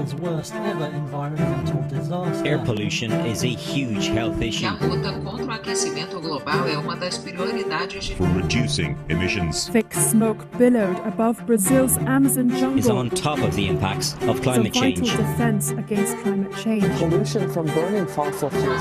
Brazil's worst ever environmental disaster. Air pollution is a huge health issue. A luta contra o aquecimento global é uma das prioridades for reducing emissions. Thick smoke billowed above Brazil's Amazon jungle. Is on top of the impacts of climate change. It's a vital defense against climate change. Pollution from burning fossil fuels.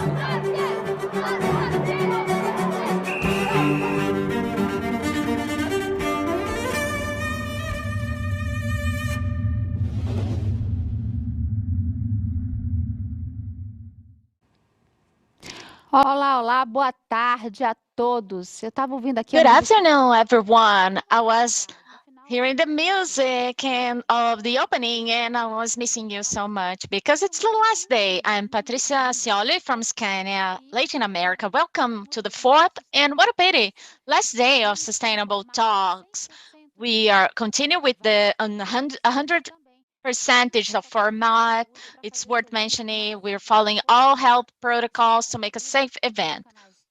Olá, olá, boa tarde a todos. Eu estava ouvindo aqui. Good afternoon, everyone. I was hearing the music and of the opening, and I was missing you so much because it's the last day. I'm Patricia Scioli from Scania, Latin America. Welcome to the fourth, and what a pity, last day of Sustainable Talks. We are continue with the 100 percentage of format. It's worth mentioning we're following all health protocols to make a safe event.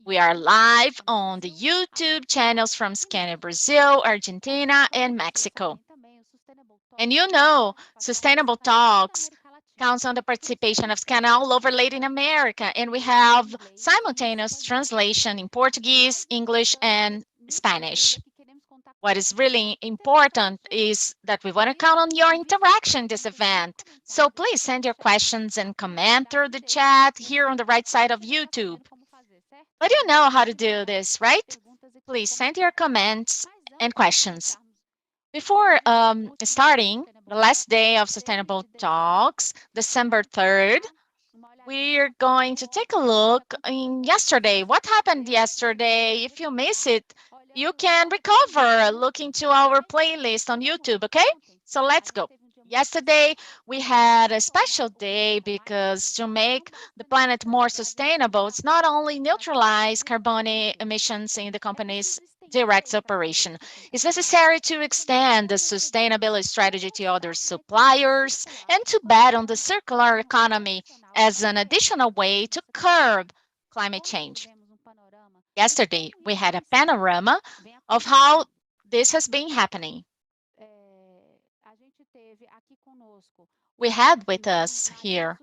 We are live on the YouTube channels from Scania, Brazil, Argentina, and Mexico. And you know, Sustainable Talks counts on the participation of Scania all over Latin America, and we have simultaneous translation in Portuguese, English, and Spanish. What is really important is that we want to count on your interaction this event. So please send your questions and comment through the chat here on the right side of YouTube. But you know how to do this, right? Please send your comments and questions. Before starting the last day of Sustainable Talks, December 3rd, we're going to take a look in yesterday. What happened yesterday? If you miss it, you can recover looking to our playlist on YouTube, okay? So let's go. Yesterday, we had a special day because to make the planet more sustainable, it's not only neutralize carbon emissions in the company's direct operation. It's necessary to extend the sustainability strategy to other suppliers and to bet on the circular economy as an additional way to curb climate change. Yesterday, we had a panorama of how this has been happening. We had with us here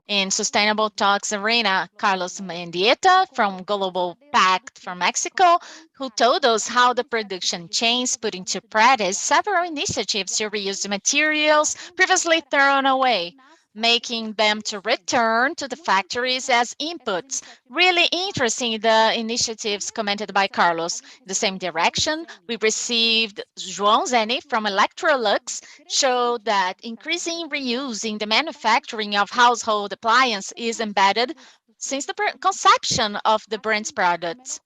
in Sustainable Talks Arena, Carlos Mendieta from Global Pact from Mexico, who told us how the production chains put into practice several initiatives to reuse the materials previously thrown away, making them to return to the factories as inputs. Really interesting, the initiatives commented by Carlos. In the same direction, we received João Zeni from Electrolux, showed that increasing reuse in the manufacturing of household appliance is embedded since the conception of the brand's products.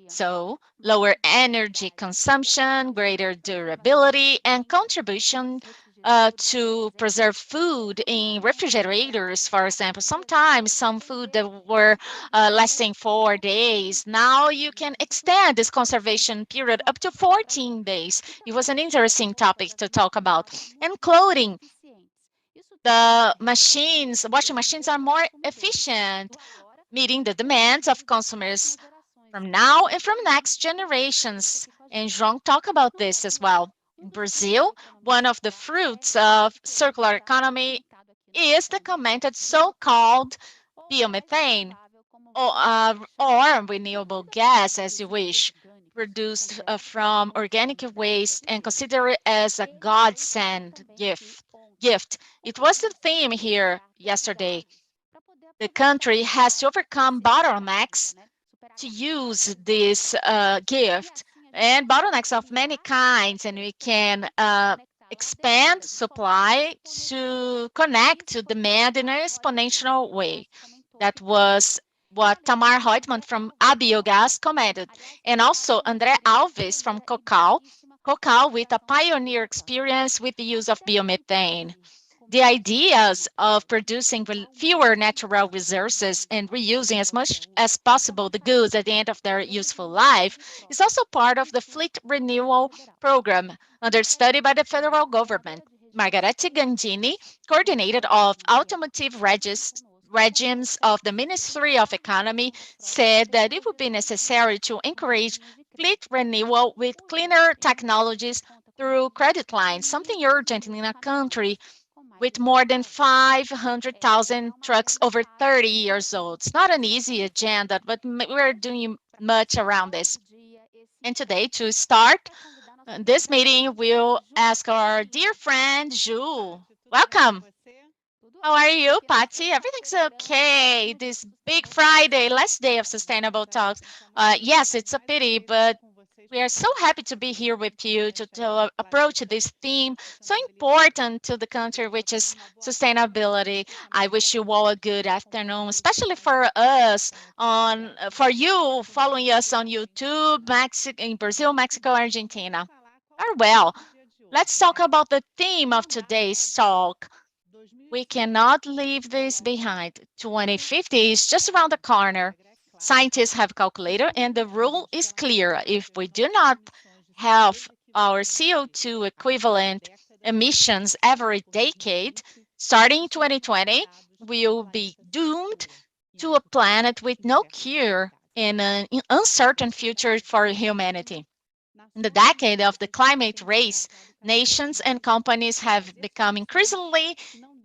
So, lower energy consumption, greater durability, and contribution to preserve food in refrigerators, for example. Sometimes some food that were lasting 4 days, now you can extend this conservation period up to 14 days. It was an interesting topic to talk about. And clothing, the machines, washing machines are more efficient, meeting the demands of consumers from now and from next generations. And João talked about this as well. In Brazil, one of the fruits of circular economy is the commented so-called biomethane, or renewable gas, as you wish, produced from organic waste and considered as a godsend gift. It was the theme here yesterday. The country has to overcome bottlenecks to use this gift and bottlenecks of many kinds, and we can expand supply to connect to demand in an exponential way. That was what Tamar Reutemann from Abiogas commented, and also André Alves from Cocal with a pioneer experience with the use of biomethane. The ideas of producing fewer natural resources and reusing as much as possible the goods at the end of their useful life is also part of the fleet renewal program under study by the federal government. Margarete Gandini, coordinator of automotive regimes of the Ministry of Economy, said that it would be necessary to encourage fleet renewal with cleaner technologies through credit lines, something urgent in a country with more than 500,000 trucks over 30 years old. It's not an easy agenda, but we're doing much around this. And today, to start this meeting, we'll ask our dear friend, Ju. Welcome. How are you, Patty? Everything's okay. This big Friday, last day of Sustainable Talks. Yes, it's a pity, but we are so happy to be here with you to approach this theme so important to the country, which is sustainability. I wish you all a good afternoon, especially for us for you following us on YouTube, in Brazil, Mexico, Argentina. Very well. Let's talk about the theme of today's talk. We cannot leave this behind. 2050 is just around the corner. Scientists have calculated, and the rule is clear. If we do not have our CO2 equivalent emissions every decade, starting in 2020, we will be doomed to a planet with no cure and an uncertain future for humanity. In the decade of the climate race, nations and companies have become increasingly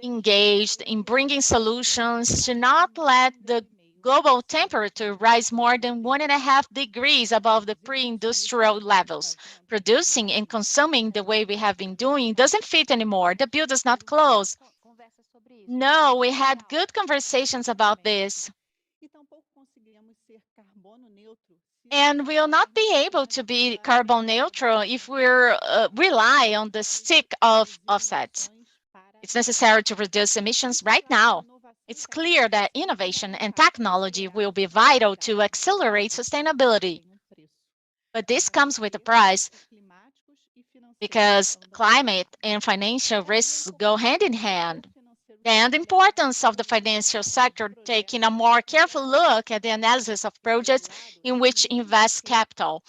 engaged in bringing solutions to not let the global temperature rise more than 1.5 degrees above the pre-industrial levels. Producing and consuming the way we have been doing doesn't fit anymore. The bill does not close. No, we had good conversations about this. And we'll not be able to be carbon neutral if we rely on the stick of offsets. It's necessary to reduce emissions right now. It's clear that innovation and technology will be vital to accelerate sustainability. But this comes with a price because climate and financial risks go hand in hand. And the importance of the financial sector taking a more careful look at the analysis of projects in which invest capital.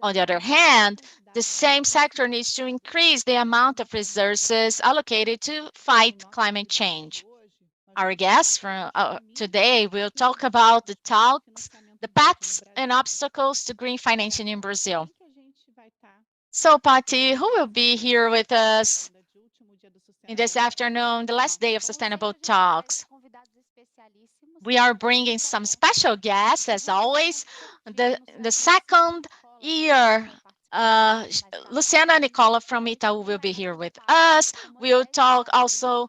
On the other hand, the same sector needs to increase the amount of resources allocated to fight climate change. Our guests from today will talk about the paths and obstacles to green financing in Brazil. So, Patty, who will be here with us in this afternoon, the last day of Sustainable Talks? We are bringing some special guests, as always. The second year, Luciana Nicola from Itaú will be here with us. We'll talk also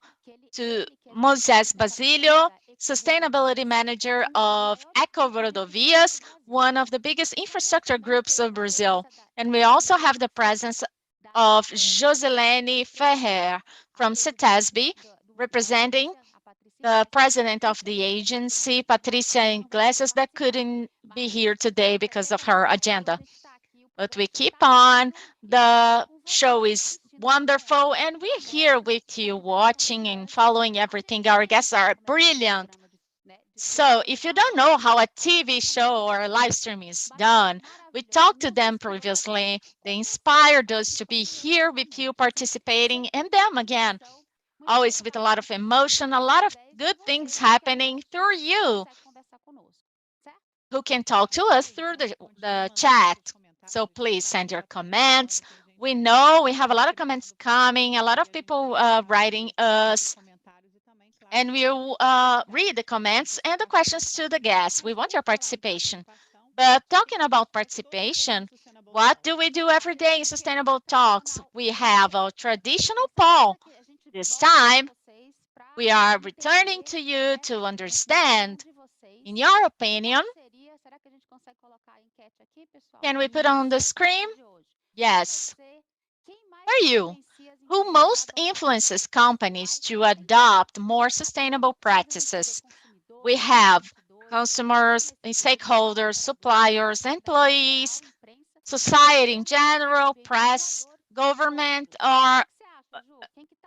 to Moisés Basílio, Sustainability Manager of Eco Rodovias, one of the biggest infrastructure groups of Brazil. And we also have the presence of Joselene Ferrer from CETESB, representing the president of the agency, Patricia Iglesias, that couldn't be here today because of her agenda. But we keep on. The show is wonderful, and we're here with you watching and following everything. Our guests are brilliant. So if you don't know how a TV show or a live stream is done, we talked to them previously. They inspired us to be here with you participating, and them again, always with a lot of emotion, a lot of good things happening through you, who can talk to us through the chat. So please send your comments. We know we have a lot of comments coming, a lot of people writing us, and we'll read the comments and the questions to the guests. We want your participation. But talking about participation, what do we do every day in Sustainable Talks? We have a traditional poll. This time, we are returning to you to understand, in your opinion, can we put on the screen? Yes. For you, who most influences companies to adopt more sustainable practices? We have consumers, stakeholders, suppliers, employees, society in general, press, government, or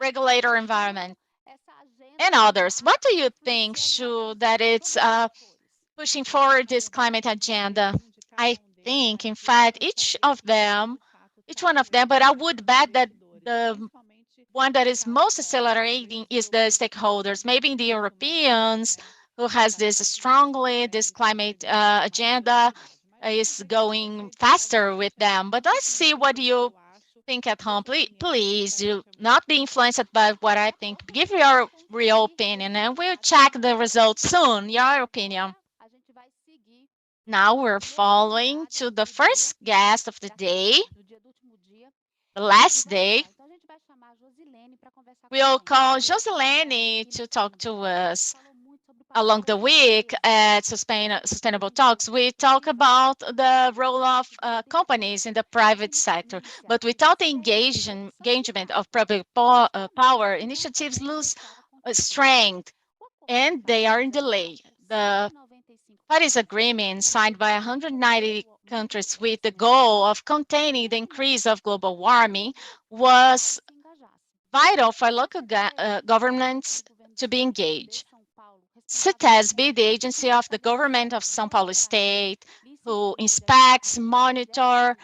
regulator environment, and others. What do you think, Shu, that it's pushing forward this climate agenda? I think, in fact, each one of them, but I would bet that the one that is most accelerating is the stakeholders, maybe the Europeans, who has this climate agenda is going faster with them. But let's see what you think at home. Please do not be influenced by what I think. Give your real opinion, and we'll check the results soon. Your opinion. Now we're following to the first guest of the day, the last day. We'll call Joselene to talk to us. Along the week at Sustainable Talks, we talk about the role of companies in the private sector, but without the engagement of public power, initiatives lose strength, and they are in delay. The Paris Agreement, signed by 190 countries with the goal of containing the increase of global warming was vital for local governments to be engaged. CETESB, the agency of the government of São Paulo State, who inspects, monitor,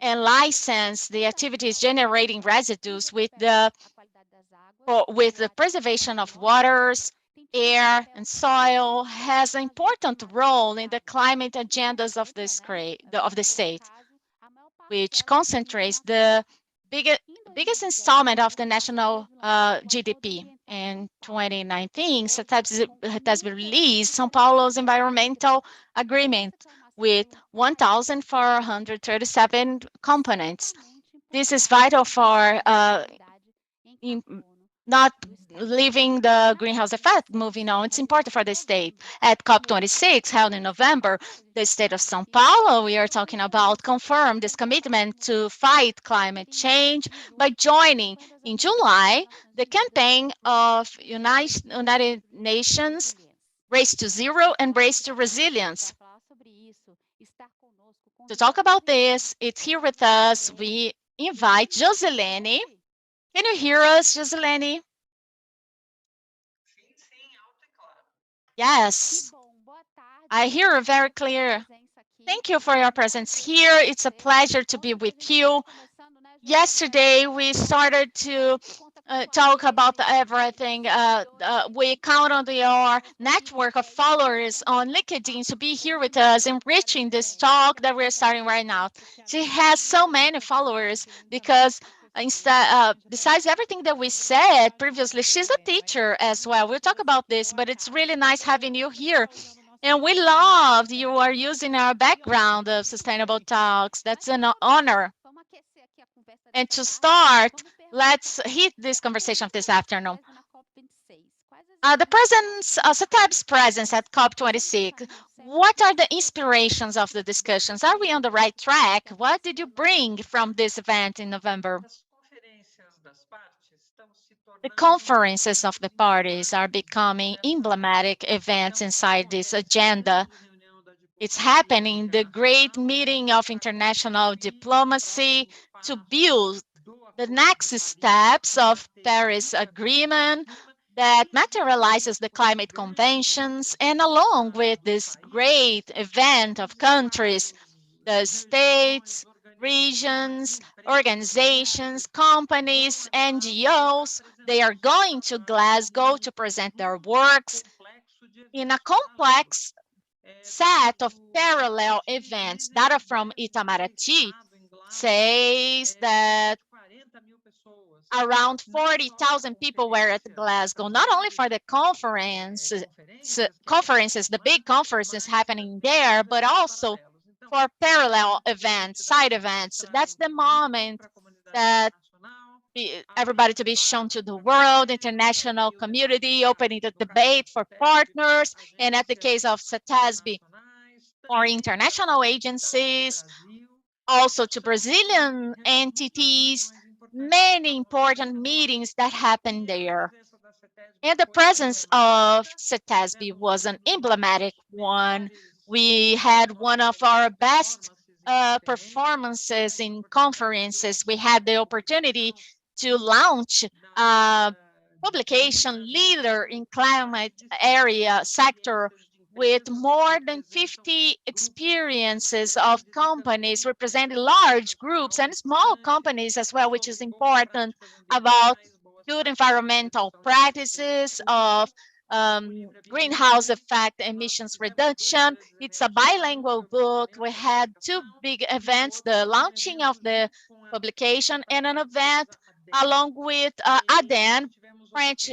and license the activities generating residues with the preservation of waters, air, and soil, has an important role in the climate agendas of the state, which concentrates the biggest installment of the national GDP. In 2019, has released São Paulo's environmental agreement with 1,437 components. This is vital for not leaving the greenhouse effect. Moving on, it's important for the state. At COP26, held in November, the state of São Paulo, we are talking about, confirmed this commitment to fight climate change by joining in July the campaign of United Nations Race to Zero and Race to Resilience. To talk about this, it's here with us. We invite Joselene. Can you hear us, Joselene? Yes, I hear you very clear. Thank you for your presence here. It's a pleasure to be with you. Yesterday, we started to talk about everything. We count on your network of followers on LinkedIn to be here with us, enriching this talk that we're starting right now. She has so many followers because besides everything that we said previously, she's a teacher as well. We'll talk about this, but it's really nice having you here. And we loved you are using our background of sustainable talks. That's an honor. And to start, let's hit this conversation of this afternoon. The presence, CETESB's presence at COP26, what are the inspirations of the discussions? Are we on the right track? What did you bring from this event in November? The conferences of the parties are becoming emblematic events inside this agenda. It's happening, the great meeting of international diplomacy to build the next steps of Paris Agreement that materializes the climate conventions, and along with this great event of countries, the states, regions, organizations, companies, NGOs, they are going to Glasgow to present their works in a complex set of parallel events. Data from Itamaraty says that around 40,000 people were at Glasgow, not only for the conferences, the big conferences happening there, but also for parallel events, side events. That's the moment that everybody to be shown to the world, international community, opening the debate for partners, and at the case of CETESB, or international agencies, also to Brazilian entities, many important meetings that happened there. And the presence of CETESB was an emblematic one. We had one of our best performances in conferences. We had the opportunity to launch a publication leader in climate area sector with more than 50 experiences of companies representing large groups and small companies as well, which is important, about good environmental practices of greenhouse effect emissions reduction. It's a bilingual book. We had two big events, the launching of the publication and an event along with ADEN, French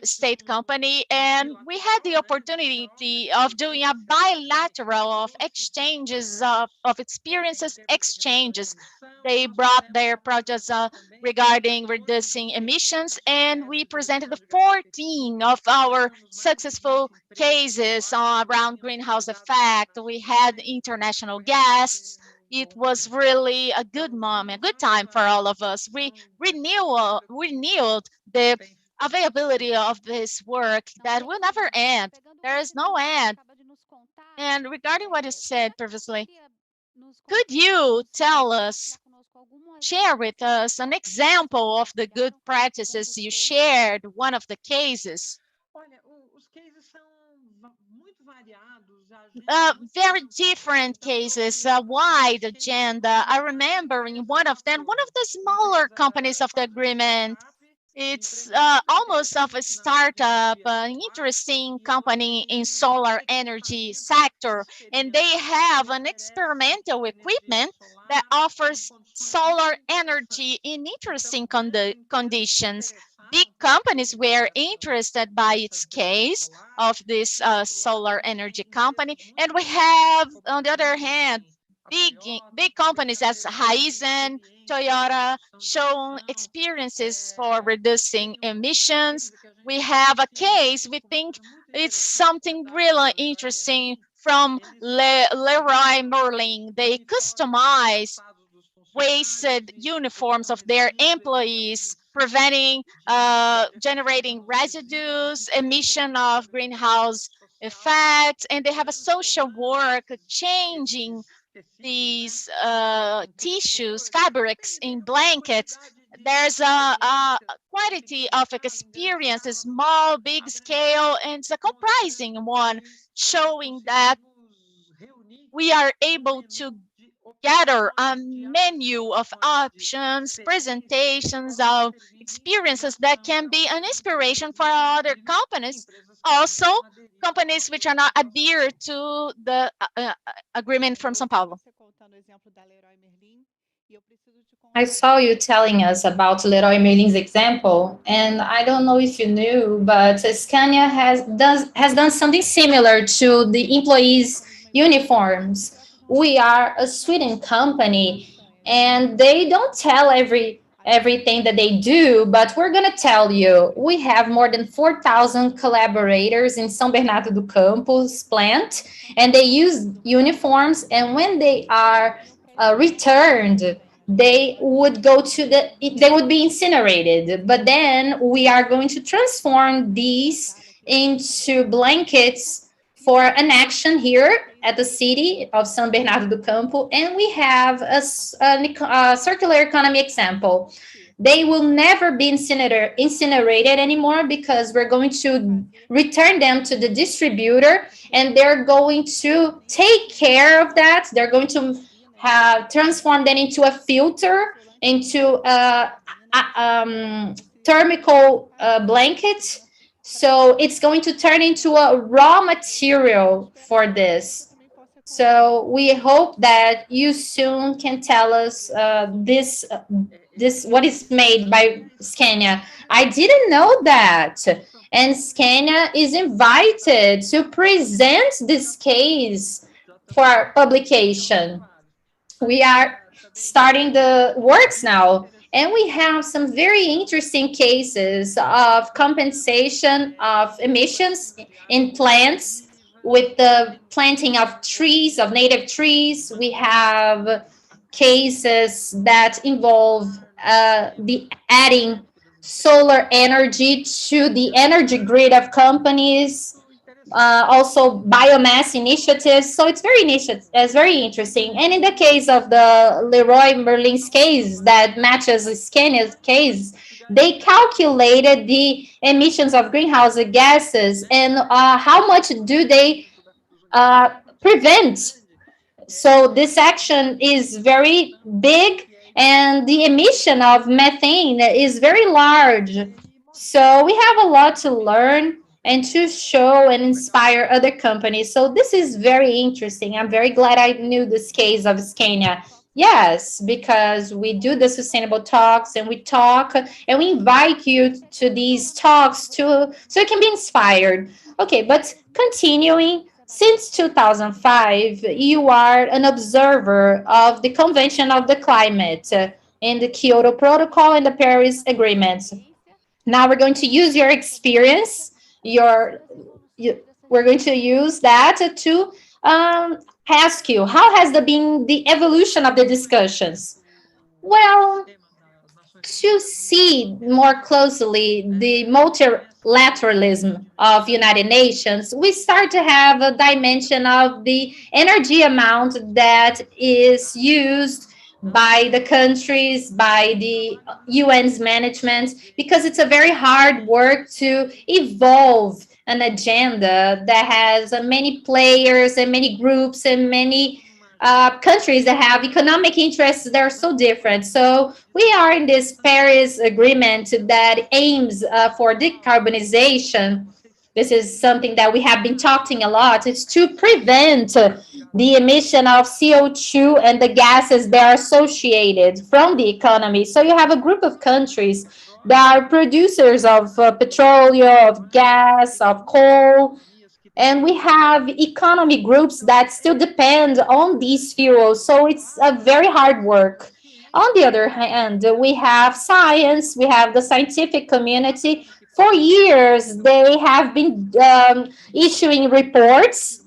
state company, and we had the opportunity of doing a bilateral of exchanges of experiences exchanges. They brought their projects regarding reducing emissions, and we presented 14 of our successful cases around greenhouse effect. We had international guests. It was really a good moment, good time for all of us. We renewed the availability of this work that will never end. There is no end. And regarding what you said previously, Could you tell us, share with us an example of the good practices you shared, one of the cases? Very different cases, a wide agenda. I remember in one of them, one of the smaller companies of the agreement, it's almost of a startup, an interesting company in solar energy sector, and they have an experimental equipment that offers solar energy in interesting conditions. Big companies were interested by its case of this solar energy company, and we have, on the other hand, big companies as Raizen, Toyota shown experiences for reducing emissions. We have a case, we think it's something really interesting from Leroy Merlin. They customize wasted uniforms of their employees, preventing generating residues, emission of greenhouse effects, and they have a social work changing these tissues, fabrics in blankets. There's a quantity of experience, a small, big scale, and it's a comprising one, showing that we are able to gather a menu of options, presentations of experiences that can be an inspiration for other companies. Also, companies which are not adhere to the agreement from São Paulo. I saw you telling us about Leroy Merlin's example, and I don't know if you knew, but Scania has done something similar to the employees' uniforms. We are a Sweden company, and they don't tell everything that they do, but we're gonna tell you. We have more than 4,000 collaborators in São Bernardo do Campos plant, and they use uniforms, and when they are returned, they would be incinerated, but then we are going to transform these into blankets for an action here at the city of São Bernardo do Campo, and we have a circular economy example. They will never be incinerated anymore because we're going to return them to the distributor, and they're going to take care of that. They're going to have transformed them into a filter, into a thermical blanket. So it's going to turn into a raw material for this. So we hope that you soon can tell us this what is made by Scania. I didn't know that. And Scania is invited to present this case for publication. We are starting the works now, and we have some very interesting cases of compensation of emissions in plants with the planting of trees, of native trees. We have cases that involve the adding solar energy to the energy grid of companies, also biomass initiatives. So it's very interesting. And in the case of the Leroy Merlin's case that matches Scania's case, they calculated the emissions of greenhouse gases and how much do they prevent. So this action is very big, and the emission of methane is very large. So we have a lot to learn and to show and inspire other companies. So this is very interesting. I'm very glad I knew this case of Scania. Yes, because we do the sustainable talks and we talk and we invite you to these talks to so you can be inspired. Okay, but continuing, since 2005, you are an observer of the Convention of the Climate in the Kyoto Protocol and the Paris Agreement. Now we're going to use your experience, we're going to use that to ask you, how has been the evolution of the discussions? Well, to see more closely the multilateralism of United Nations, we start to have a dimension of the energy amount that is used by the countries, by the UN's management, because it's a very hard work to evolve an agenda that has many players and many groups and many countries that have economic interests that are so different. So we are in this Paris Agreement that aims for decarbonization. This is something that we have been talking a lot. It's to prevent the emission of CO2 and the gases that are associated from the economy. So you have a group of countries that are producers of petroleum, of gas, of coal, and we have economy groups that still depend on these fuels. So it's a very hard work. On the other hand, we have science, we have the scientific community. For years, they have been issuing reports,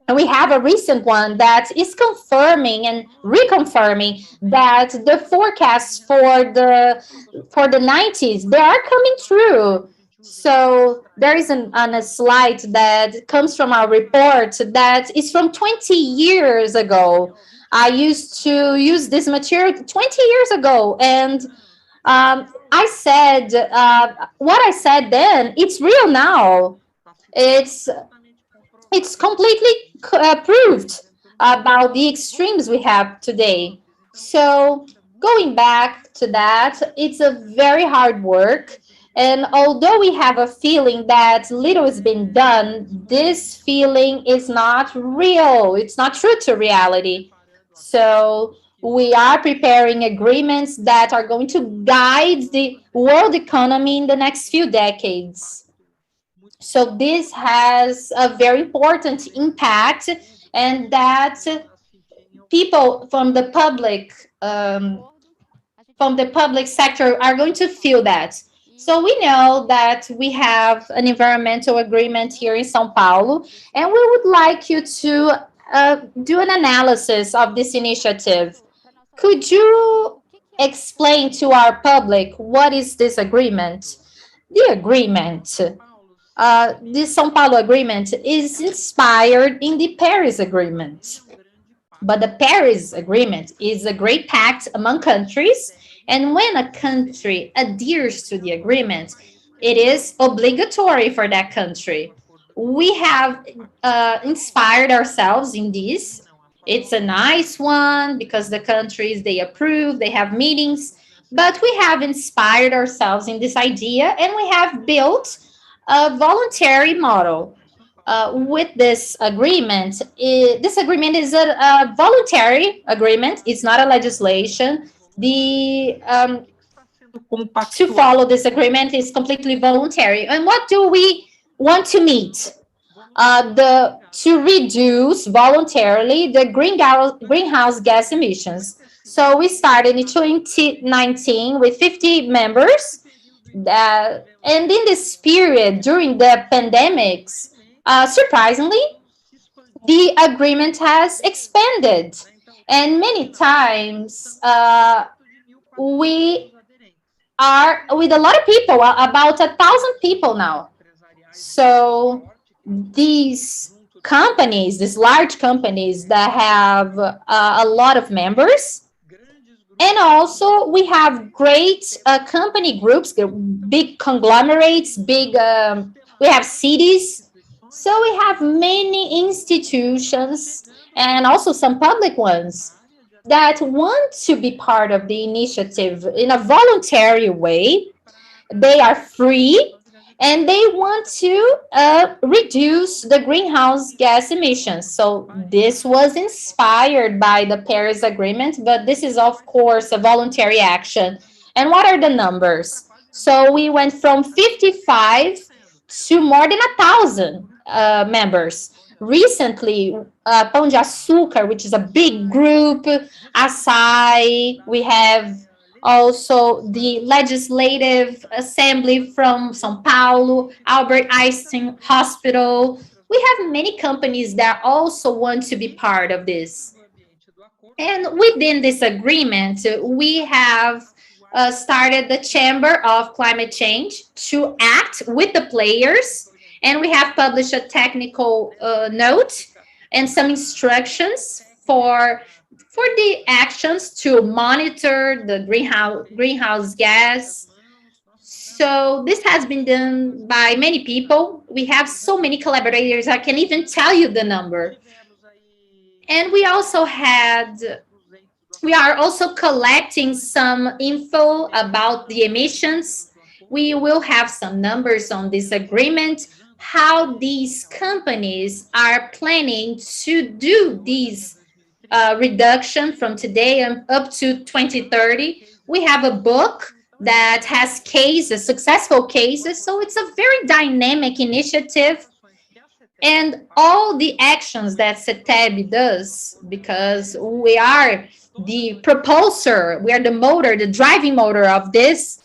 and we have a recent one that is confirming and reconfirming that the forecasts for the 90s, they are coming true. So there is on a slide that comes from our report that is from 20 years ago. I used to use this material 20 years ago, and I said what I said then. It's real now. It's it's completely proved about the extremes we have today. So, going back to that, it's a very hard work. And although we have a feeling that little has been done, this feeling is not real. It's not true to reality. So, we are preparing agreements that are going to guide the world economy in the next few decades. So this has a very important impact, and that people from the public sector are going to feel that. So we know that we have an environmental agreement here in São Paulo, and we would like you to do an analysis of this initiative. Could you explain to our public what is this agreement? The agreement, this São Paulo agreement is inspired in the Paris Agreement. But the Paris Agreement is a great pact among countries. And when a country adheres to the agreement, it is obligatory for that country. We have inspired ourselves in this. It's a nice one because the countries, they approve, they have meetings. But we have inspired ourselves in this idea, and we have built a voluntary model with this agreement. This agreement is a voluntary agreement. It's not a legislation. The to follow this agreement is completely voluntary. And what do we want to meet? To reduce voluntarily the greenhouse gas emissions. So we started in 2019 with 50 members. And in this period, during the pandemics, surprisingly, the agreement has expanded. And many times, we are with a lot of people, about 1,000 people now. So these companies, these large companies that have a lot of members, and also we have great company groups, big conglomerates, we have cities. So we have many institutions and also some public ones that want to be part of the initiative in a voluntary way. They are free, and they want to reduce the greenhouse gas emissions. So this was inspired by the Paris Agreement, but this is, of course, a voluntary action. And what are the numbers? So we went from 55 to more than 1,000 members. Recently, Pão de Açúcar, which is a big group, Açaí, we have also the Legislative Assembly from São Paulo, Albert Einstein Hospital. We have many companies that also want to be part of this. And within this agreement, we have started the Chamber of Climate Change to act with the players, and we have published a technical note and some instructions for the actions to monitor the greenhouse gas. So this has been done by many people. We have so many collaborators, I can even tell you the number. And we are also collecting some info about the emissions. We will have some numbers on this agreement, how these companies are planning to do these reduction from today up to 2030. We have a book that has cases, successful cases. So it's a very dynamic initiative. And all the actions that CETEB does, because we are the propulsor, we are the motor, the driving motor of this.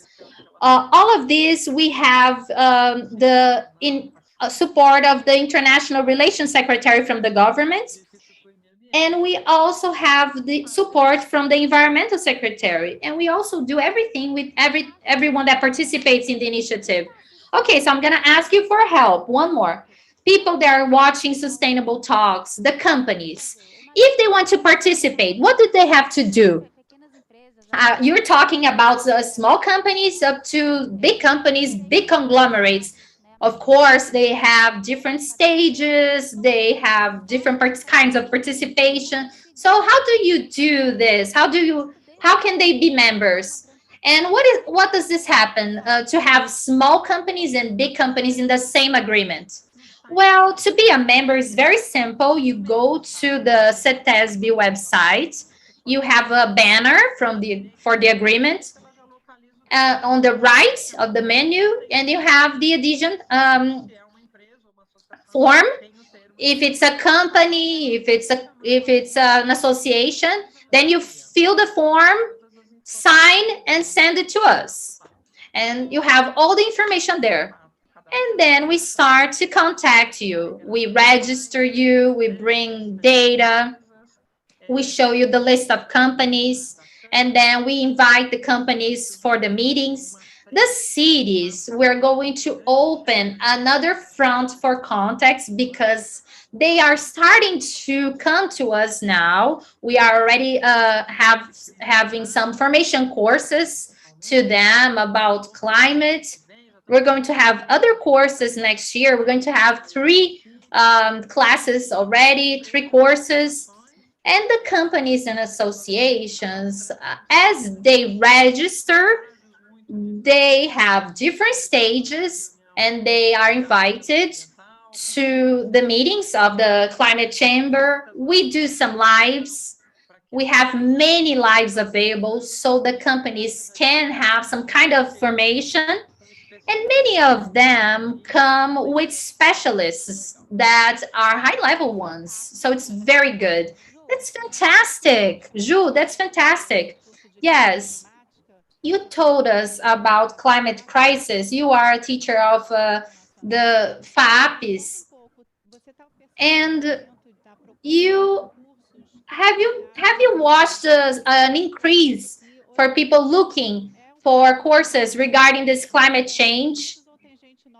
All of this, we have the support of the International Relations Secretary from the government. And we also have the support from the environmental secretary. And we also do everything with everyone that participates in the initiative. Okay, so I'm going to ask you for help. One more. People that are watching Sustainable Talks, the companies, if they want to participate, what do they have to do? You're talking about small companies up to big companies, big conglomerates. Of course, they have different stages, they have different kinds of participation. So how do you do this? How can they be members? And what does this happen to have small companies and big companies in the same agreement? Well, to be a member is very simple. You go to the CETESB website. You have a banner for the agreement on the right of the menu, and you have the adhesion form. If it's a company, if it's an association, then you fill the form, sign, and send it to us. And you have all the information there. And then we start to contact you. We register you, we bring data, we show you the list of companies, and then we invite the companies for the meetings. The cities, we're going to open another front for contacts because they are starting to come to us now. We are already having some formation courses to them about climate. We're going to have other courses next year. We're going to have 3 classes already, 3 courses. And the companies and associations, as they register, they have different stages and they are invited to the meetings of the Climate Chamber. We do some lives. We have many lives available so the companies can have some kind of formation. And many of them come with specialists that are high-level ones. So it's very good. That's fantastic. Ju, that's fantastic. Yes. You told us about climate crisis. You are a teacher of the FAPES. And have you watched an increase for people looking for courses regarding this climate change?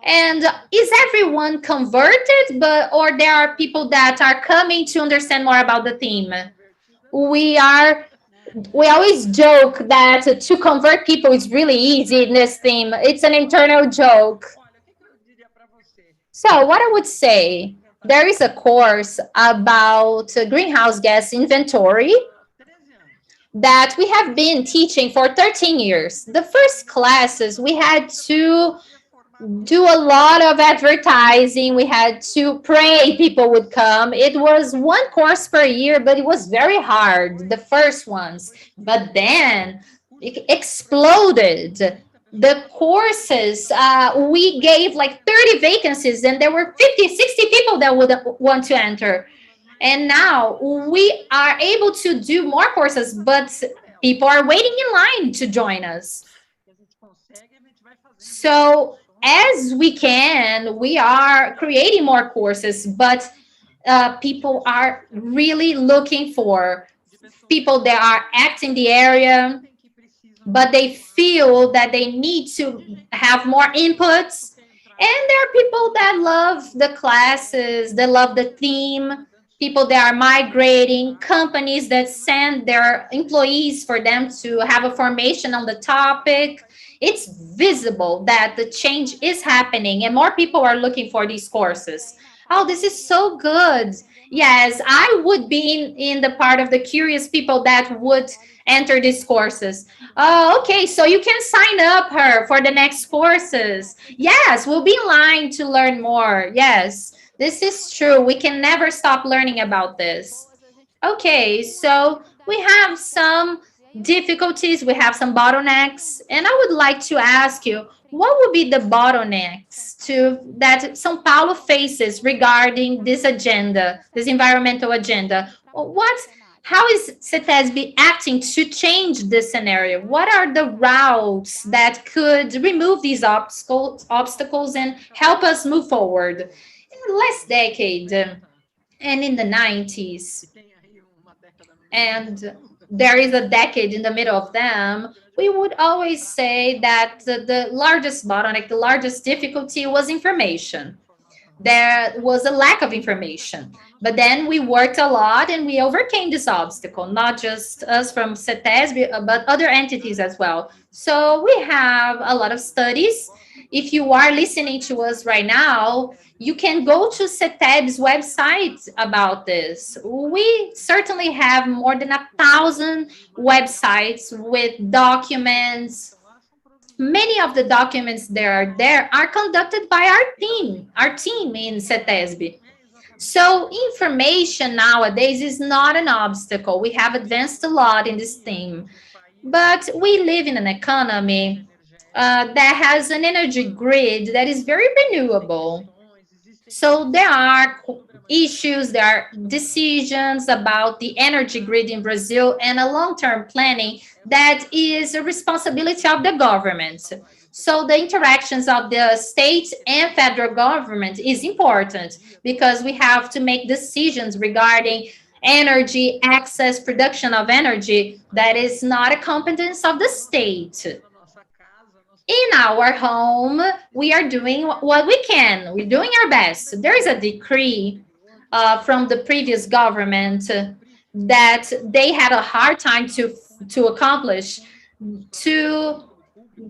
And is everyone converted, or there are people that are coming to understand more about the theme? We always joke that to convert people is really easy in this theme. It's an internal joke. So what I would say, there is a course about greenhouse gas inventory that we have been teaching for 13 years. The first classes, we had to do a lot of advertising. We had to pray people would come. It was 1 course per year, but it was very hard, the first ones. But then it exploded. The courses, we gave like 30 vacancies and there were 50, 60 people that would want to enter. And now we are able to do more courses, but people are waiting in line to join us. So as we can, we are creating more courses, but people are really looking for people that are acting in the area. but they feel that they need to have more inputs. And there are people that love the classes, they love the theme, people that are migrating, companies that send their employees for them to have a formation on the topic. It's visible that the change is happening and more people are looking for these courses. Oh, this is so good. Yes, I would be in the part of the curious people that would enter these courses. Oh, okay, so you can sign up her for the next courses. Yes, we'll be in line to learn more. Yes, this is true. We can never stop learning about this. Okay, so we have some difficulties, we have some bottlenecks, and I would like to ask you, what would be the bottlenecks to that São Paulo faces regarding this agenda, this environmental agenda? How is CETESB acting to change this scenario? What are the routes that could remove these obstacles and help us move forward? In the last decade, and in the 90s, and there is a decade in the middle of them, we would always say that the largest bottleneck, the largest difficulty was information. There was a lack of information. But then we worked a lot and we overcame this obstacle, not just us from CETESB, but other entities as well. So we have a lot of studies. If you are listening to us right now, you can go to CETEB's website about this. We certainly have more than 1,000 websites with documents. Many of the documents there are conducted by our team in CETESB. So information nowadays is not an obstacle. We have advanced a lot in this theme. But we live in an economy that has an energy grid that is very renewable. So there are issues, there are decisions about the energy grid in Brazil and a long-term planning that is a responsibility of the government. So the interactions of the state and federal government is important because we have to make decisions regarding energy, access, production of energy that is not a competence of the state. In our home, we are doing what we can. We're doing our best. There is a decree from the previous government that they had a hard time to accomplish to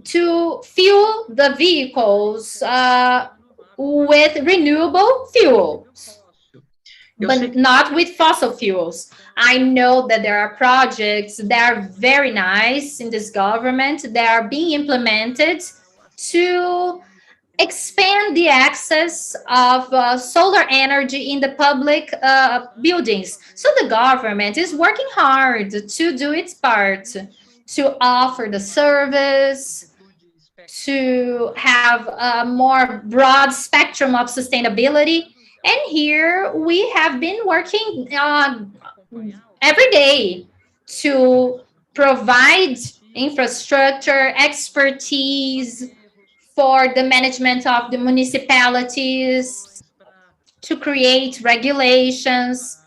fuel the vehicles with renewable fuels, but not with fossil fuels. I know that there are projects that are very nice in this government that are being implemented to expand the access of solar energy in the public buildings. So the government is working hard to do its part to offer the service, to have a more broad spectrum of sustainability. And here we have been working every day to provide infrastructure, expertise for the management of the municipalities, to create regulations,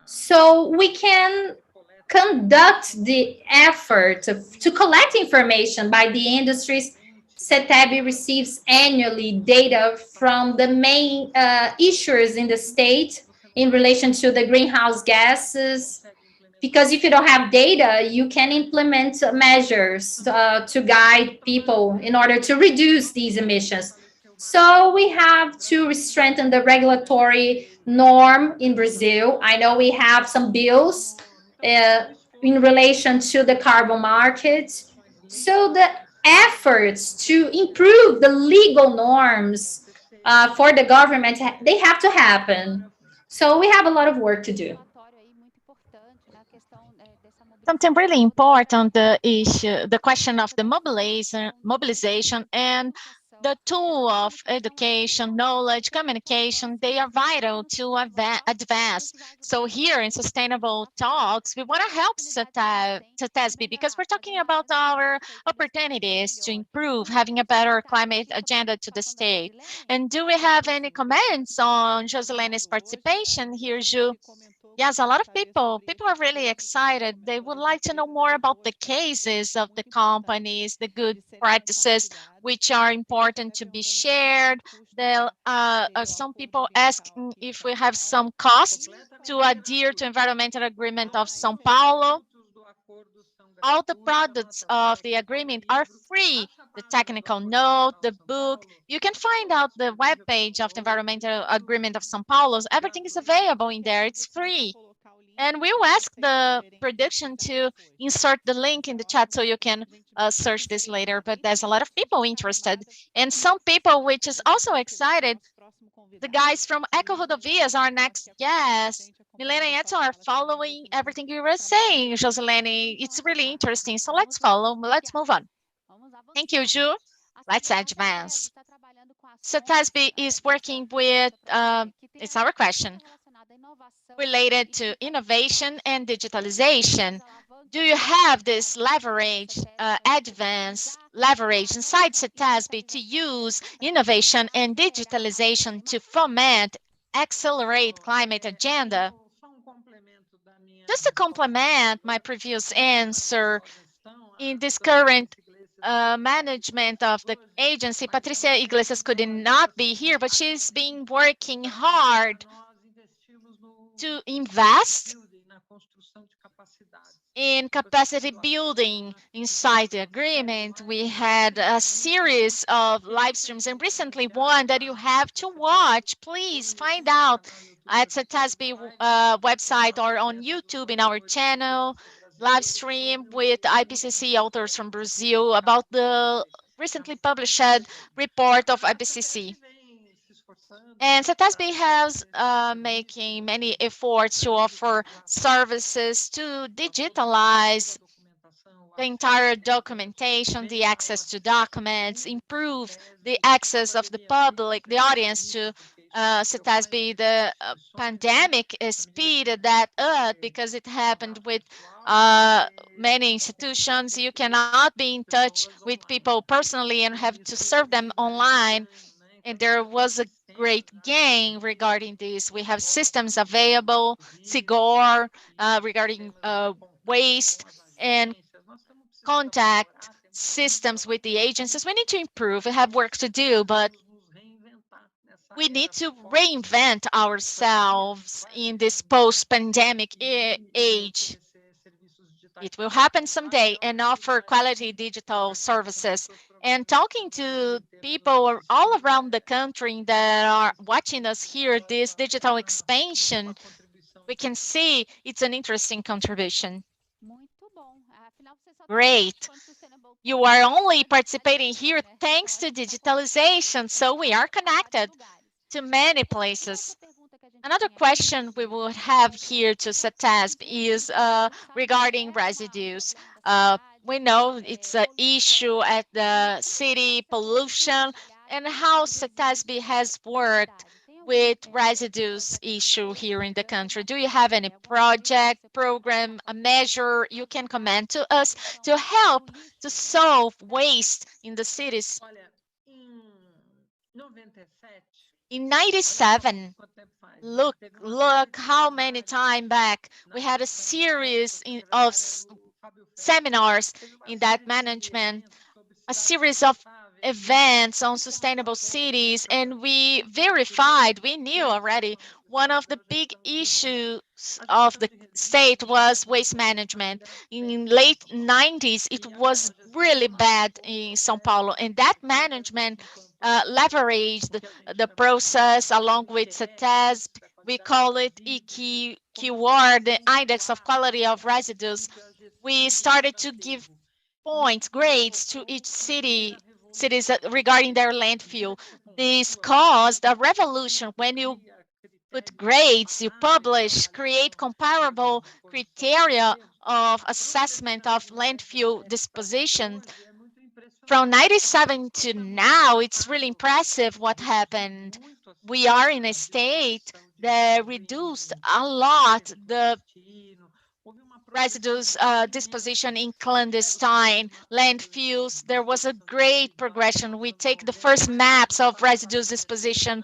so we can conduct the effort to collect information by the industries. CETEB receives annually data from the main issuers in the state in relation to the greenhouse gases, because if you don't have data, you can implement measures to guide people in order to reduce these emissions. So we have to strengthen the regulatory norm in Brazil. I know we have some bills in relation to the carbon market. So the efforts to improve the legal norms for the government, they have to happen. So we have a lot of work to do. Something really important, the issue, the question of the mobilization and the tool of education, knowledge, communication, they are vital to advance. So here in Sustainable Talks, we want to help CETESB because we're talking about our opportunities to improve, having a better climate agenda to the state. And do we have any comments on Joselene's participation here, Ju? Yes, a lot of people are really excited. They would like to know more about the cases of the companies, the good practices, which are important to be shared. Some people ask if we have some costs to adhere to environmental agreement of São Paulo. All the products of the agreement are free. The technical note, the book, you can find out the webpage of the environmental agreement of São Paulo. Everything is available in there. It's free. And we'll ask the production to insert the link in the chat so you can search this later. But there's a lot of people interested. And some people, which is also excited, the guys from Eco Rodovias, our next guest. Milena and Edson are following everything you were saying, Joselene. It's really interesting. So let's follow. Let's move on. Thank you, Ju. Let's advance. CETESB is working with, it's our question, related to innovation and digitalization. Do you have this leverage, advanced leverage inside CETESB to use innovation and digitalization to foment, accelerate climate agenda? Just to complement my previous answer, in this current management of the agency, Patricia Iglesias could not be here, but she's been working hard to invest in capacity building inside the agreement. We had a series of live streams, and recently one that you have to watch. Please find out at CETESB website or on YouTube in our channel, live stream with IPCC authors from Brazil about the recently published report of IPCC. And CETESB has making many efforts to offer services to digitalize the entire documentation, the access to documents, improve the access of the public, the audience to CETESB. The pandemic speeded that up because it happened with many institutions. You cannot be in touch with people personally and have to serve them online. And there was a great gain regarding this. We have systems available, SIGOR, regarding waste and contact systems with the agencies. We need to improve. We have work to do, but we need to reinvent ourselves in this post-pandemic age. It will happen someday, and offer quality digital services. And talking to people all around the country that are watching us here, this digital expansion, we can see it's an interesting contribution. Great. You are only participating here thanks to digitalization, so we are connected to many places. Another question we would have here to CETESB is regarding residues. We know it's an issue at the city, pollution, and how CETESB has worked with residues issue here in the country. Do you have any project, program, a measure you can comment to us to help to solve waste in the cities? In 97, look how many time back we had a series of seminars in that management, a series of events on sustainable cities, and we verified, we knew already, one of the big issues of the state was waste management. In late 90s, it was really bad in São Paulo, and that management leveraged the process along with CETESB. We call it EQR, the Index of Quality of Residues. We started to give points, grades to each cities regarding their landfill. This caused a revolution. When you put grades, you publish, create comparable criteria of assessment of landfill disposition. From 97 to now, it's really impressive what happened. We are in a state that reduced a lot the residues disposition in clandestine landfills. There was a great progression. We take the first maps of residues disposition.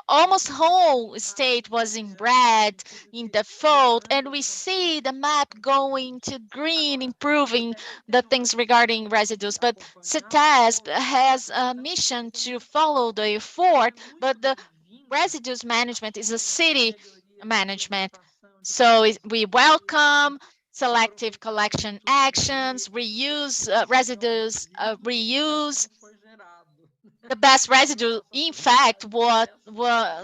Almost whole state was in red, in default, and we see the map going to green, improving the things regarding residues. But CETESB has a mission to follow the effort, but the residues management is a city management. So we welcome selective collection actions, reuse residues, reuse. The best residue, in fact, what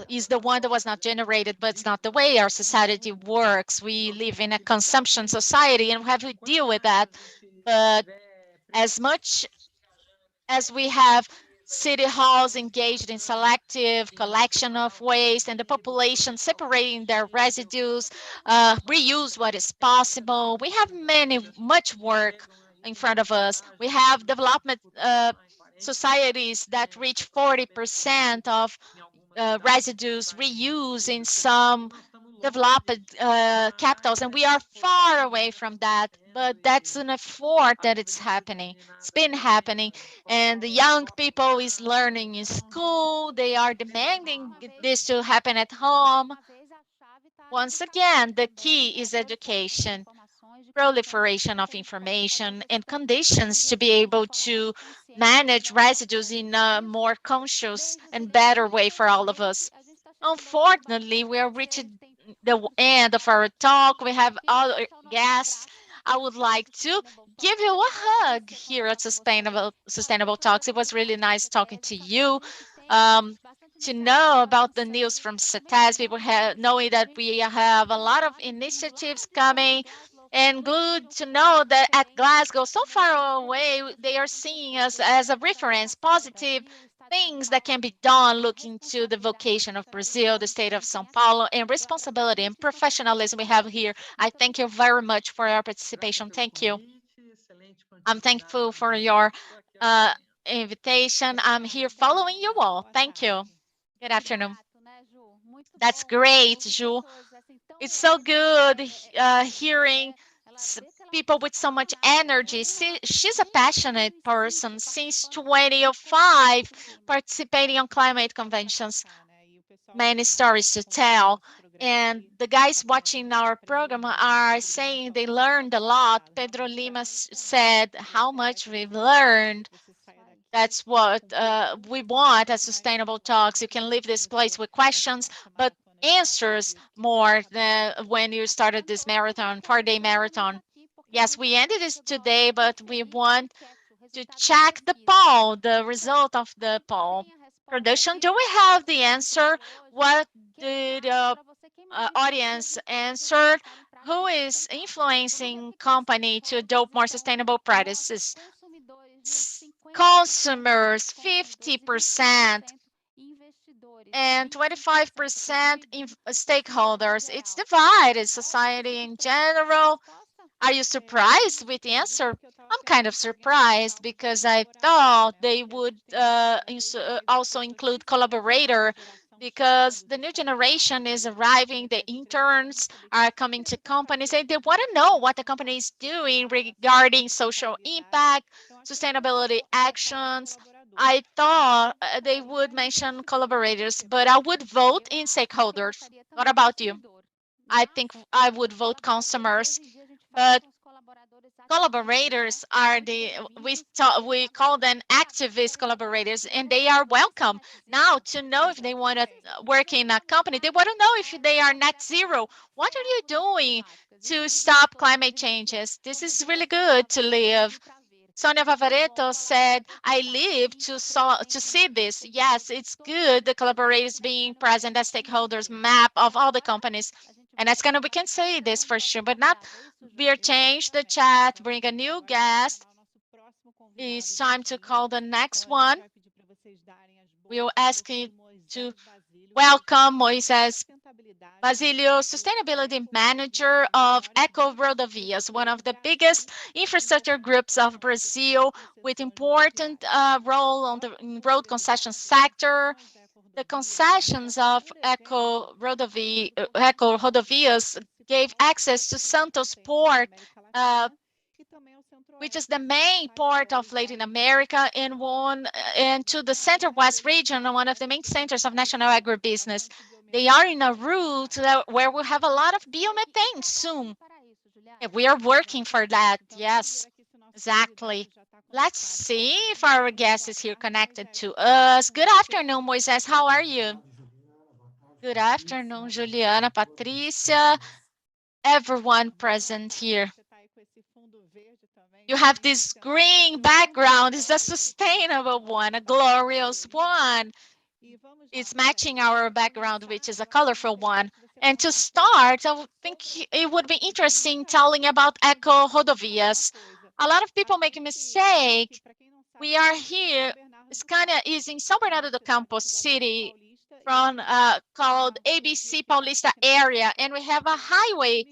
is the one that was not generated, but it's not the way our society works. We live in a consumption society and we have to deal with that. But as much as we have city halls engaged in selective collection of waste and the population separating their residues, reuse what is possible. We have much work in front of us. We have development societies that reach 40% of residues reuse in some developed capitals, and we are far away from that. But that's an effort that it's happening. It's been happening, and the young people is learning in school. They are demanding this to happen at home. Once again, the key is education, proliferation of information, and conditions to be able to manage residues in a more conscious and better way for all of us. Unfortunately, we are reaching the end of our talk. We have other guests. I would like to give you a hug here at Sustainable Talks. It was really nice talking to you. Um, to know about the news from CETES, people knowing that we have a lot of initiatives coming, and good to know that at Glasgow, so far away, they are seeing us as a reference, positive things that can be done looking to the vocation of Brazil, the state of São Paulo, and responsibility and professionalism we have here. I thank you very much for your participation. Thank you. I'm thankful for your uh, invitation. I'm here following you all. Thank you. Good afternoon. That's great, Ju. It's so good hearing people with so much energy. She's a passionate person since 2005, participating on climate conventions. Many stories to tell. And the guys watching our program are saying they learned a lot. Pedro Lima said how much we've learned. That's what we want at Sustainable Talks. You can leave this place with questions, but answers more than when you started this marathon, 4-day marathon. Yes, we ended this today, but we want to check the poll, the result of the poll. Production, do we have the answer? What did audience answer? Who is influencing company to adopt more sustainable practices? Consumers, 50%, and 25% stakeholders. It's divided, society in general. Are you surprised with the answer? I'm kind of surprised because I thought they would also include collaborator, because the new generation is arriving, the interns are coming to companies and they want to know what the company is doing regarding social impact, sustainability actions. I thought they would mention collaborators, but I would vote in stakeholders. What about you? I think I would vote consumers, but collaborators are we call them activist collaborators, and they are welcome. Now, to know if they want to work in a company, they want to know if they are net zero. What are you doing to stop climate changes? This is really good to live. Sonia Favaretto said, I live to see this. Yes, it's good the collaborators being present as stakeholders map of all the companies. And that's we can say this for sure, but not we'll change the chat, bring a new guest. It's time to call the next one. We'll ask you to welcome Moises Basilio, Sustainability Manager of Eco Rodovias, one of the biggest infrastructure groups of Brazil, with important role on the road concession sector. The concessions of Eco Rodovias gave access to Santos Port, which is the main port of Latin America and to the Center-West region, one of the main centers of national agribusiness. They are in a route where we have a lot of biomethane soon. We are working for that, yes, exactly. Let's see if our guest is here connected to us. Good afternoon, Moises. How are you? Good afternoon, Juliana, Patricia, everyone present here. You have this green background. It's a sustainable one, a glorious one. It's matching our background, which is a colorful one. And to start, I would think it would be interesting telling about eco-rodovias. A lot of people make a mistake. We are here. Scania is in São Bernardo do Campo city from called ABC Paulista area, and we have a highway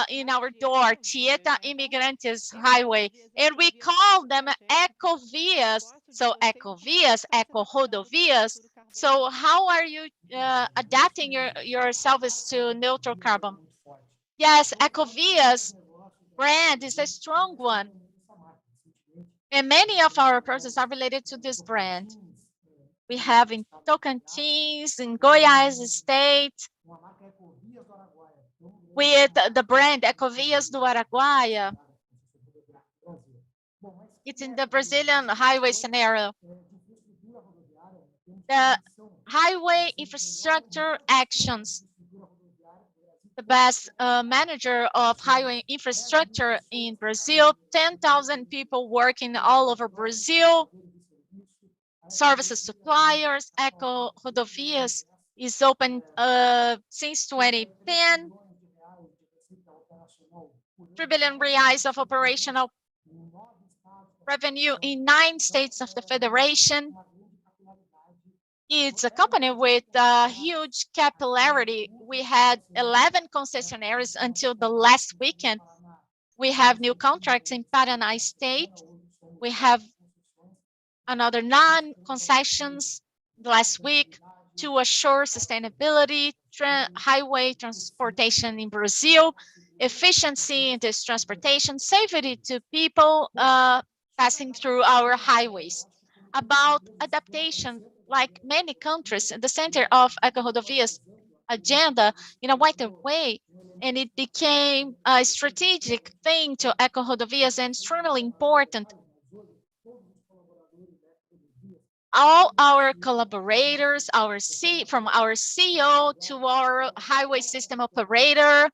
in our door, Tieta Imigrantes Highway, and we call them ecovias. So ecovias, eco-rodovias. So how are you adapting your service to neutral carbon? Yes, ecovias brand is a strong one. And many of our processes are related to this brand. We have in Tocantins, in Goiás State, with the brand Ecovias do Araguaia. It's in the Brazilian highway scenario. The highway infrastructure actions. The best manager of highway infrastructure in Brazil, 10,000 people working all over Brazil. Services suppliers, eco-rodovias is open since 2010. 3 billion reais of operational revenue in 9 states of the federation. It's a company with huge capillarity. We had 11 concessionaires until the last weekend. We have new contracts in Paraná State. We have another 9 concessions last week to assure sustainability, highway transportation in Brazil, efficiency in this transportation, safety to people passing through our highways. About adaptation, like many countries, in the center of eco-rodovias agenda in a wider way, and it became a strategic thing to eco-rodovias and extremely important. All our collaborators, from our CEO to our highway system operator,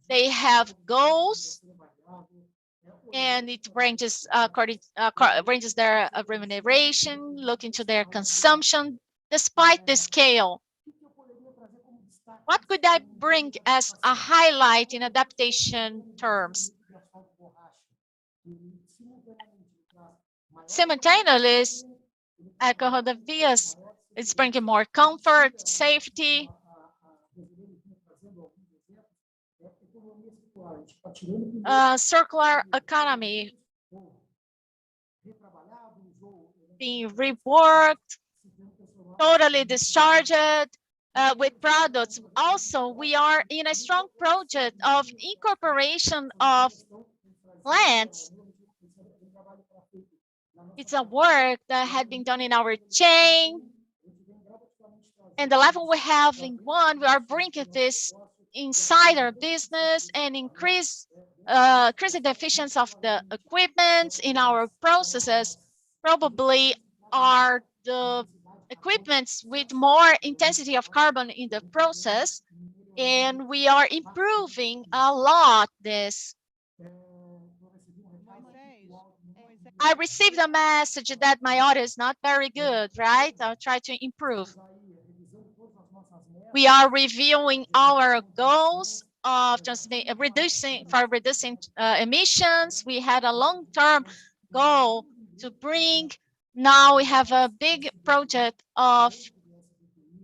they have goals, and it ranges ranges their remuneration, look into their consumption, despite the scale. What could I bring as a highlight in adaptation terms? Simultaneously, eco-rodovias is bringing more comfort, safety. Circular economy being reworked, totally discharged with products. Also, we are in a strong project of incorporation of plants. It's a work that had been done in our chain. And the level we have in one, we are bringing this inside our business and increasing the efficiency of the equipment in our processes. Probably are the equipments with more intensity of carbon in the process, and we are improving a lot this. I received a message that my audio is not very good, right? I'll try to improve. We are reviewing our goals of just reducing emissions. We had a long-term goal to bring. Now we have a big project of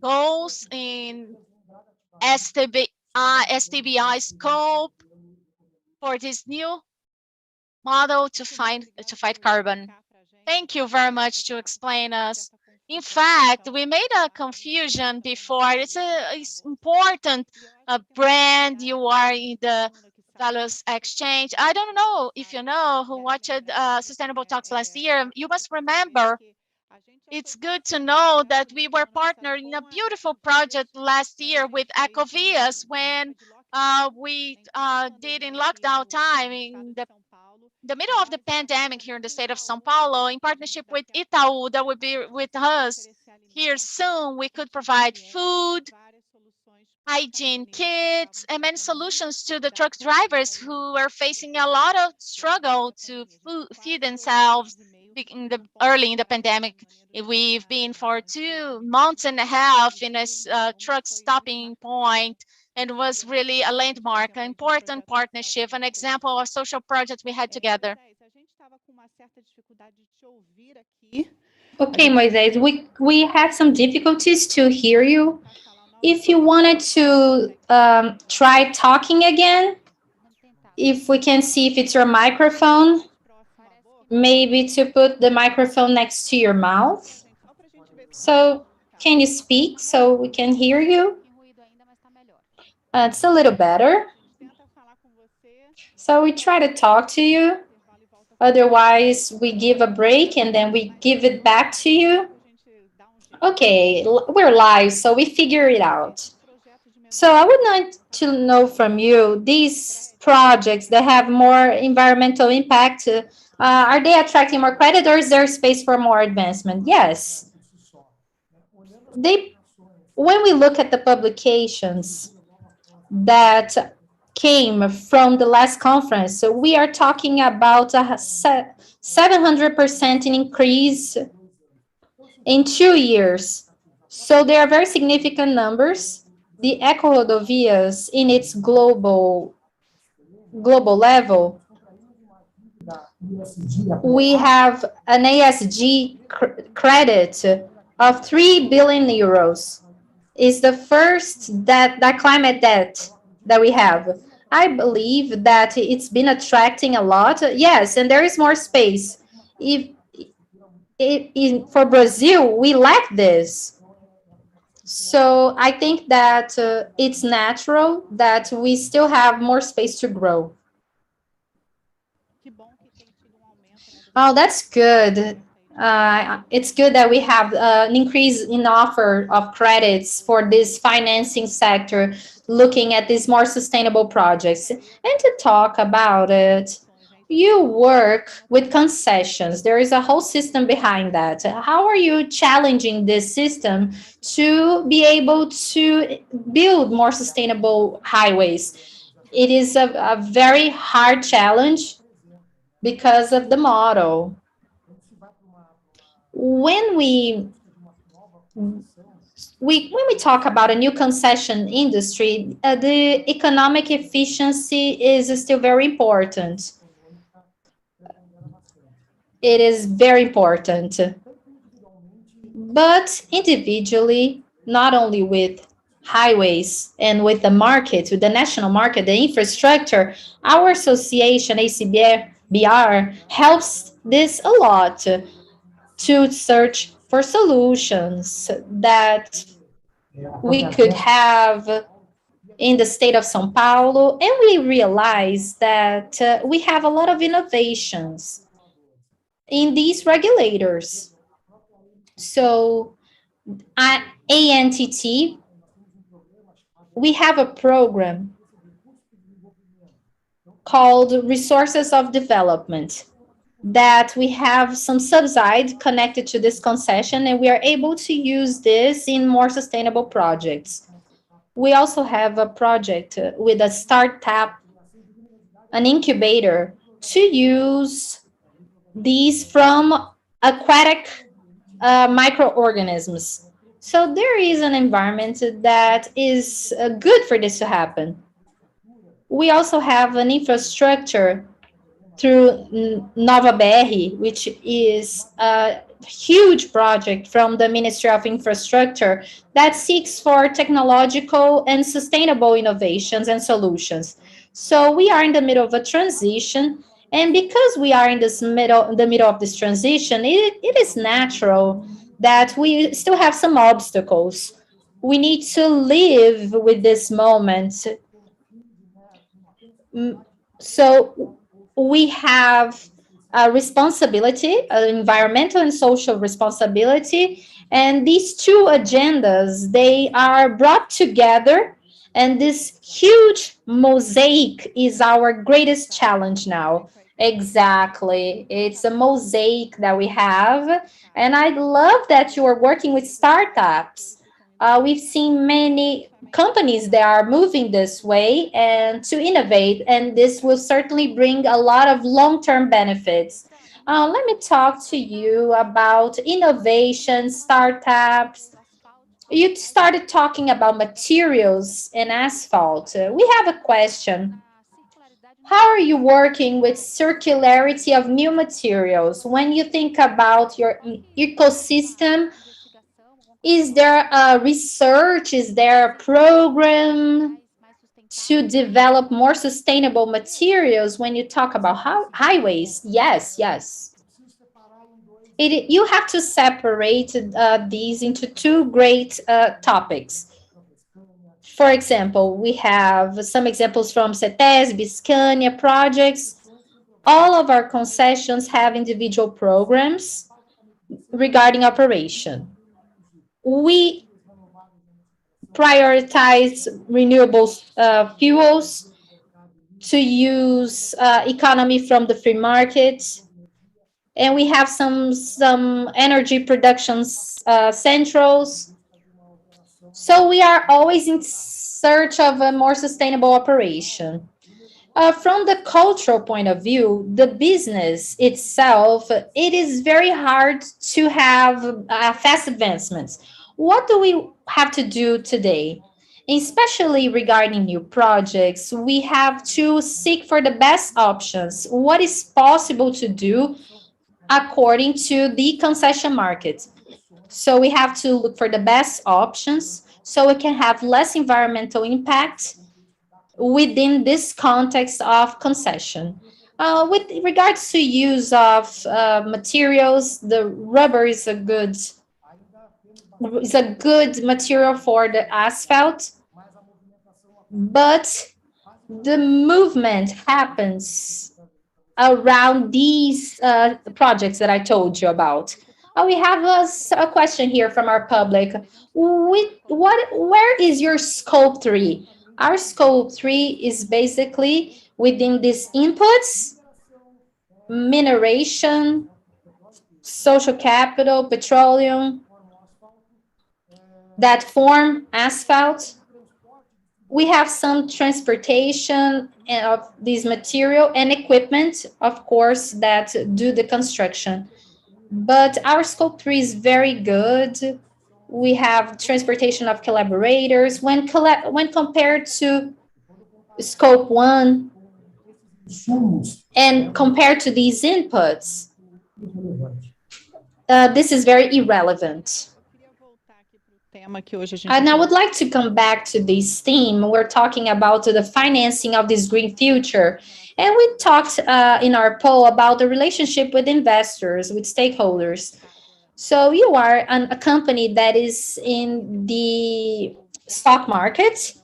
goals in STBI scope for this new model to fight carbon. Thank you very much to explain us In fact, we made a confusion before. It's important brand. You are in the Values Exchange. I don't know if you know who watched Sustainable Talks last year. You must remember. It's good to know that we were partnered in a beautiful project last year with Ecovias when we did in lockdown time in the middle of the pandemic here in the state of São Paulo, in partnership with Itaú, that would be with us here soon. We could provide food, hygiene kits, and many solutions to the truck drivers who are facing a lot of struggle to feed themselves early in the pandemic. We've been for 2 months and a half in a truck stopping point, and was really a landmark, an important partnership, an example of social project we had together. Okay, Moisés, we had some difficulties to hear you. If you wanted to try talking again, if we can see if it's your microphone, maybe to put the microphone next to your mouth. So can you speak so we can hear you? It's a little better. So we try to talk to you. Otherwise, we give a break and then we give it back to you. Okay, we're live, so we figure it out. So I would like to know from you, these projects that have more environmental impact, are they attracting more credit, or is there space for more advancement? Yes. When we look at the publications that came from the last conference, so we are talking about a 700% increase in 2 years. So they are very significant numbers. The eco-rodovias in its global level, we have an ESG credit of 3 billion euros. Is the first that climate debt that we have. I believe that it's been attracting a lot. Yes, and there is more space. For Brazil, we lack this. So I think that it's natural that we still have more space to grow. Oh, that's good. It's good that we have an increase in offer of credits for this financing sector, looking at these more sustainable projects. And to talk about it, you work with concessions. There is a whole system behind that. How are you challenging this system to be able to build more sustainable highways? It is a very hard challenge because of the model. When we talk about a new concession industry, the economic efficiency is still very important. It is very important. But individually, not only with highways and with the market, with the national market, the infrastructure, our association, ACBR, helps this a lot to search for solutions that we could have in the state of São Paulo. And we realize that we have a lot of innovations in these regulators. So at ANTT, we have a program called Resources of Development, that we have some subsidy connected to this concession, and we are able to use this in more sustainable projects. We also have a project with a startup, an incubator, to use these from aquatic microorganisms. So there is an environment that is good for this to happen. We also have an infrastructure through Nova BR, which is a huge project from the Ministry of Infrastructure that seeks for technological and sustainable innovations and solutions. So we are in the middle of a transition, and because we are in the middle of this transition, it is natural that we still have some obstacles. We need to live with this moment. So we have a responsibility, an environmental and social responsibility, and these two agendas, they are brought together, and this huge mosaic is our greatest challenge now. Exactly. It's a mosaic that we have, and I love that you are working with startups. We've seen many companies that are moving this way and to innovate, and this will certainly bring a lot of long-term benefits. Let me talk to you about innovation, startups. You started talking about materials and asphalt. We have a question. How are you working with circularity of new materials? When you think about your ecosystem, is there a research? Is there a program to develop more sustainable materials when you talk about highways? Yes, yes. You have to separate these into two great topics. For example, we have some examples from CETESB, Scania projects. All of our concessions have individual programs regarding operation. We prioritize renewable fuels to use economy from the free market, and we have some energy production centrals. So we are always in search of a more sustainable operation. From the cultural point of view, the business itself, it is very hard to have fast advancements. What do we have to do today? Especially regarding new projects, we have to seek for the best options. What is possible to do according to the concession market? So we have to look for the best options so we can have less environmental impact within this context of concession. With regards to use of materials, the rubber is a good material for the asphalt, but the movement happens around these projects that I told you about. We have a question here from our public. Where is your scope 3? Our scope 3 is basically within these inputs, mineration, social capital, petroleum, that form asphalt. We have some transportation of this material and equipment, of course, that do the construction. But our scope 3 is very good. We have transportation of collaborators. When compared to scope 1 and compared to these inputs, this is very irrelevant. And I would like to come back to this theme. We're talking about the financing of this green future. And we talked in our poll about the relationship with investors, with stakeholders. So you are a company that is in the stock market.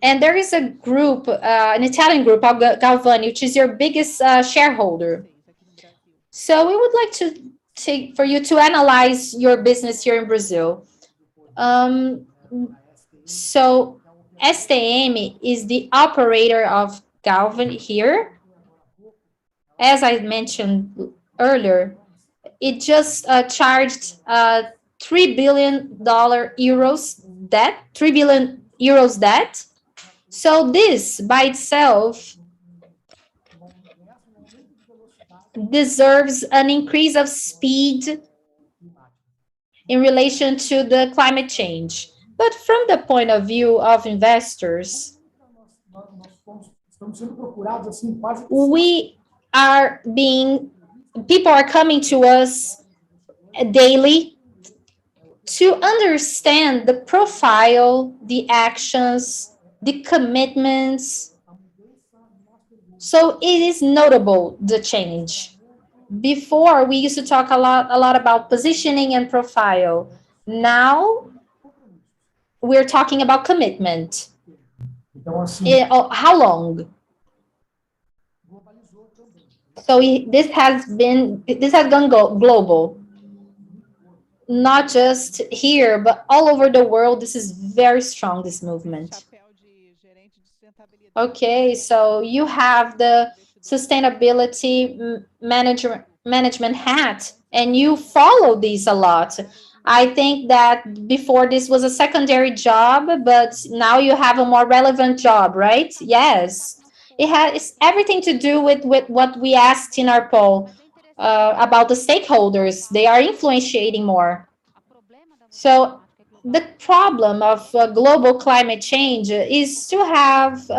And there is a group, an Italian group, Galvani, which is your biggest shareholder. So we would like for you to analyze your business here in Brazil. So STM is the operator of Galvan here. As I mentioned earlier, it just charged $3 billion debt, 3 billion euros debt. So this by itself deserves an increase of speed in relation to the climate change. But from the point of view of investors, people are coming to us daily to understand the profile, the actions, the commitments. So it is notable, the change. Before, we used to talk a lot about positioning and profile. Now, we're talking about commitment. How long? So this has gone global, not just here, but all over the world. This is very strong, this movement. Okay, so you have the sustainability management hat, and you follow these a lot. I think that before this was a secondary job, but now you have a more relevant job, right? Yes. It has everything to do with what we asked in our poll about the stakeholders. They are influentiating more. So the problem of global climate change is to have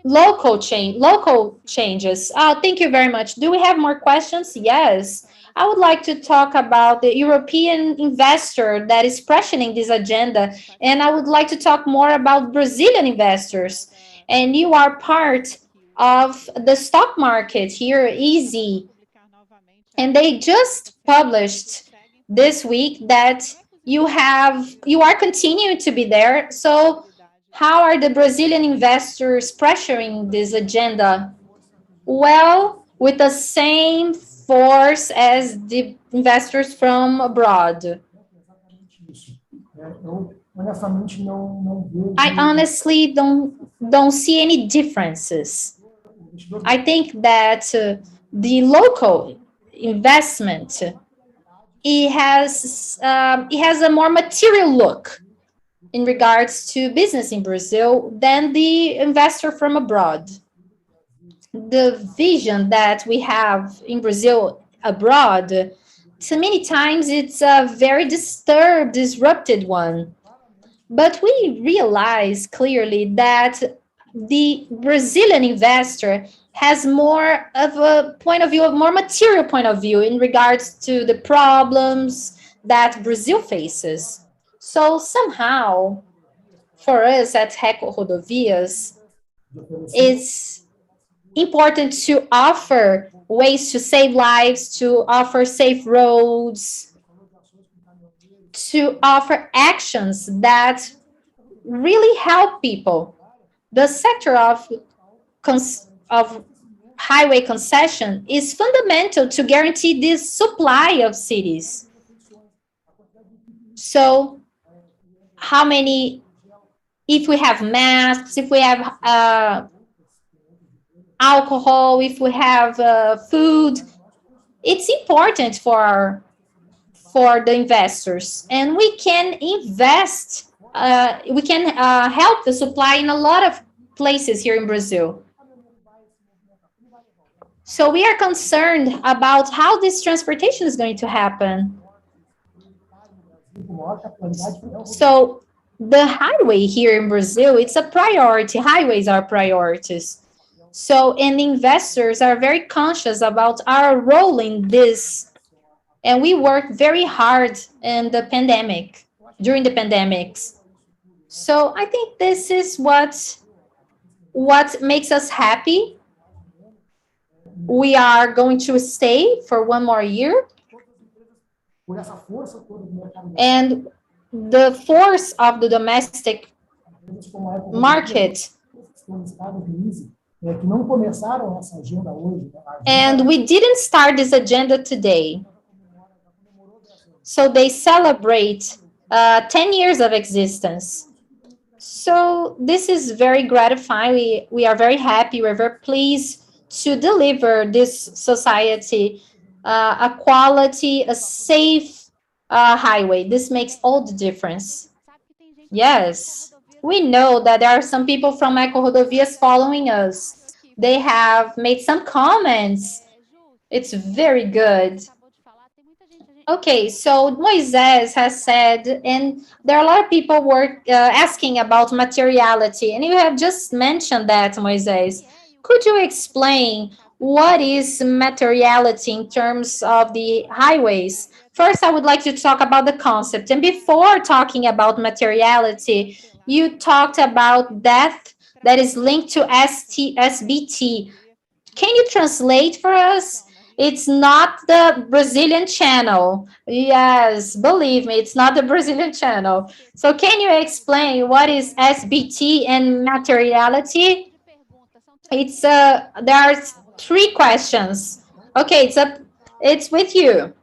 local changes. Thank you very much. Do we have more questions? Yes. I would like to talk about the European investor that is pressuring this agenda, and I would like to talk more about Brazilian investors. And you are part of the stock market here, Easy, and they just published this week that you are continuing to be there. So how are the Brazilian investors pressuring this agenda? Well, with the same force as the investors from abroad. I honestly don't see any differences. I think that the local investment, it has a more material look in regards to business in Brazil than the investor from abroad. The vision that we have in Brazil abroad, so many times it's a very disturbed, disrupted one. But we realize clearly that the Brazilian investor has more of a point of view, a more material point of view in regards to the problems that Brazil faces. So somehow, for us at Reco Rodovias, it's important to offer ways to save lives, to offer safe roads, to offer actions that really help people. The sector of highway concession is fundamental to guarantee this supply of cities. So how many, if we have masks, if we have alcohol, if we have food, it's important for the investors, and we can invest, we can help the supply in a lot of places here in Brazil. So we are concerned about how this transportation is going to happen. So the highway here in Brazil, it's a priority. Highways are priorities. So, and investors are very conscious about our role in this. And we worked very hard in the pandemic, during the pandemics. So I think this is what makes us happy. We are going to stay for one more year. And the force of the domestic market, and we didn't start this agenda today. So they celebrate 10 years of existence. So this is very gratifying. We are very happy. We're very pleased to deliver this society a quality, a safe highway. This makes all the difference. Yes, we know that there are some people from Eco Rodovias following us. They have made some comments. It's very good. Okay, so Moises has said, and there are a lot of people asking about materiality, and you have just mentioned that, Moises. Could you explain what is materiality in terms of the highways? First, I would like to talk about the concept. And before talking about materiality, you talked about death that is linked to SBT. Can you translate for us? It's not the Brazilian channel. Yes, believe me, it's not the Brazilian channel. So can you explain what is SBT and materiality? It's there are three questions. Okay, it's with you.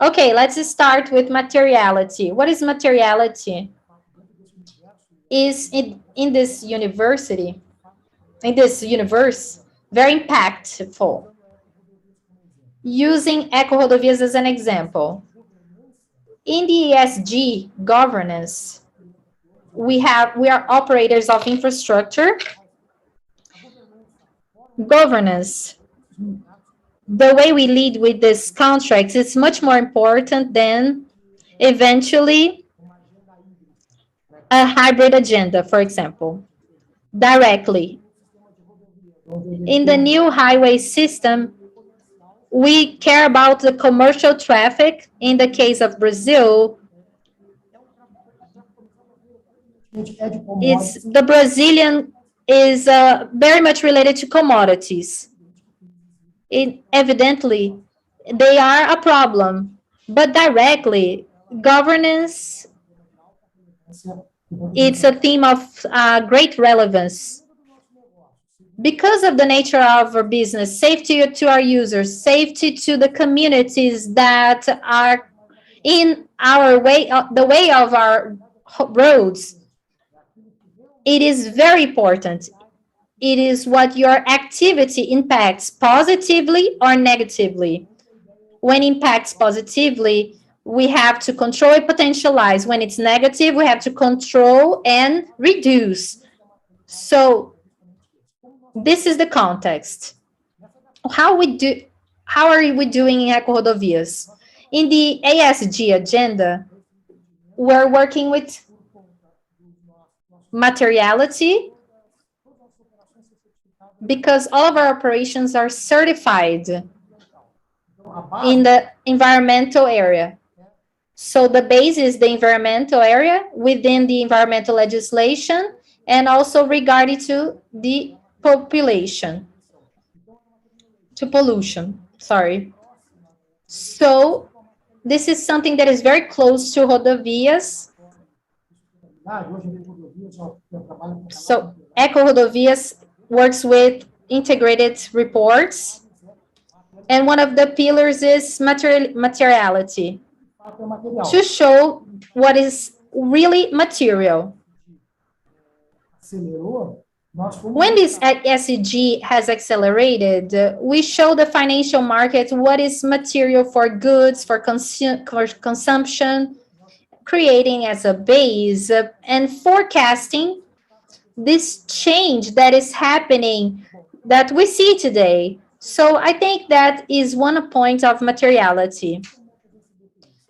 Okay, let's start with materiality. What is materiality? Is in this university, in this universe, very impactful. Using eco-rodovias as an example. In the ESG governance, we are operators of infrastructure. Governance, the way we lead with this contract is much more important than eventually a hybrid agenda, for example, directly. In the new highway system, we care about the commercial traffic. In the case of Brazil, it's the Brazilian is very much related to commodities. Evidently, they are a problem, but directly, governance, it's a theme of great relevance. Because of the nature of our business, safety to our users, safety to the communities that are in our way, the way of our roads, it is very important. It is what your activity impacts positively or negatively. When impacts positively, we have to control and potentialize. When it's negative, we have to control and reduce. So this is the context. How are we doing in eco-rodovias? In the ASG agenda, we're working with materiality because all of our operations are certified in the environmental area. So the base is the environmental area within the environmental legislation and also regarding to the population, to pollution, sorry. So this is something that is very close to rodovias. So eco-rodovias works with integrated reports. And one of the pillars is materiality, to show what is really material. When this SEG has accelerated, we show the financial market what is material for goods, for consumption, creating as a base and forecasting this change that is happening that we see today. So I think that is one point of materiality.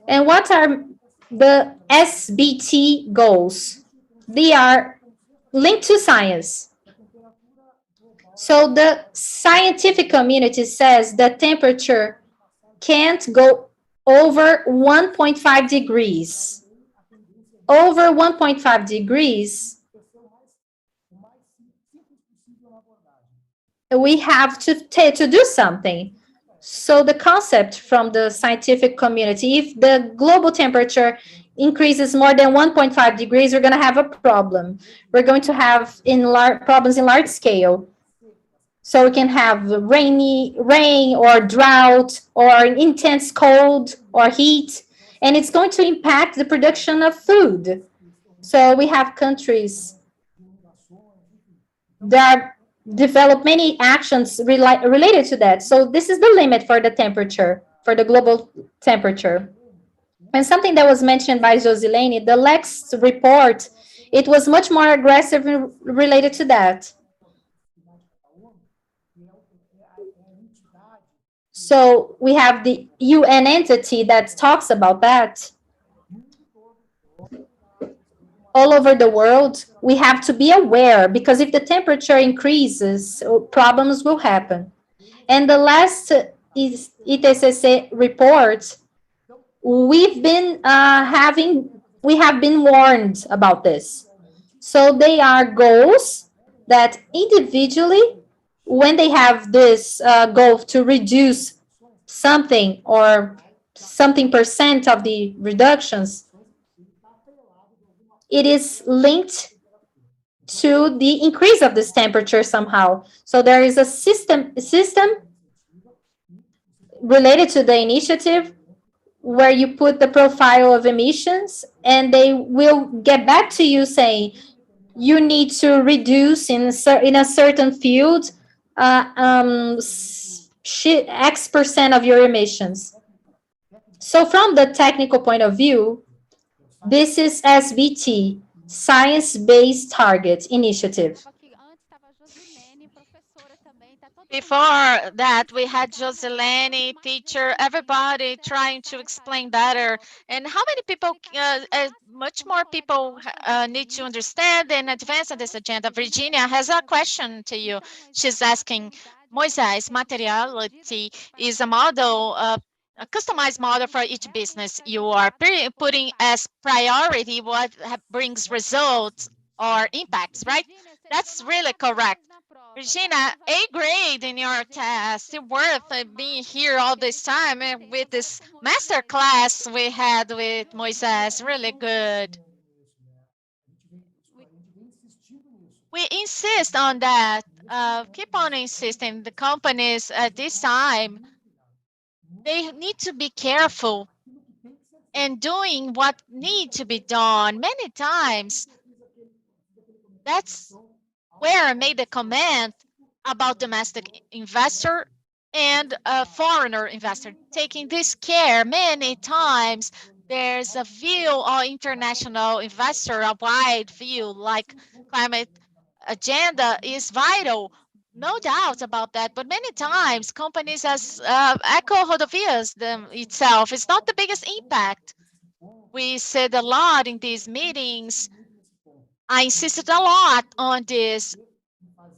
And what are the SBT goals? They are linked to science. So the scientific community says that temperature can't go over 1.5 degrees. Over 1.5 degrees, we have to do something. So the concept from the scientific community, if the global temperature increases more than 1.5 degrees, we're going to have a problem. We're going to have problems in large scale. So we can have rain or drought or intense cold or heat, and it's going to impact the production of food. So we have countries that develop many actions related to that. So this is the limit for the temperature, for the global temperature. And something that was mentioned by Josilene, the Lex report, it was much more aggressive related to that. So we have the UN entity that talks about that. All over the world, we have to be aware, because if the temperature increases, problems will happen. And the last is ITCC report, we have been warned about this. So they are goals that individually when they have this goal to reduce something or something percent of the reductions, it is linked to the increase of this temperature somehow. So there is a system related to the initiative where you put the profile of emissions and they will get back to you saying you need to reduce in a certain field X% of your emissions. So from the technical point of view, this is SBT, Science-Based Target Initiative. Before that, we had Joselene, teacher, everybody trying to explain better. And how many people, much more people need to understand and advance on this agenda. Virginia has a question to you. She's asking, Moisés, Materiality is a model, a customized model for each business. You are putting as priority what brings results or impacts, right? That's really correct. Regina, A grade in your test. It's worth being here all this time with this master class we had with Moises. Really good. We insist on that. Keep on insisting. The companies at this time, they need to be careful and doing what need to be done many times. That's where I made the comment about domestic investor and a foreigner investor taking this care. Many times there's a view or international investor, a wide view like climate agenda is vital. No doubt about that, but many times companies as Eco Rodovias them itself is not the biggest impact. We said a lot in these meetings. I insisted a lot on this.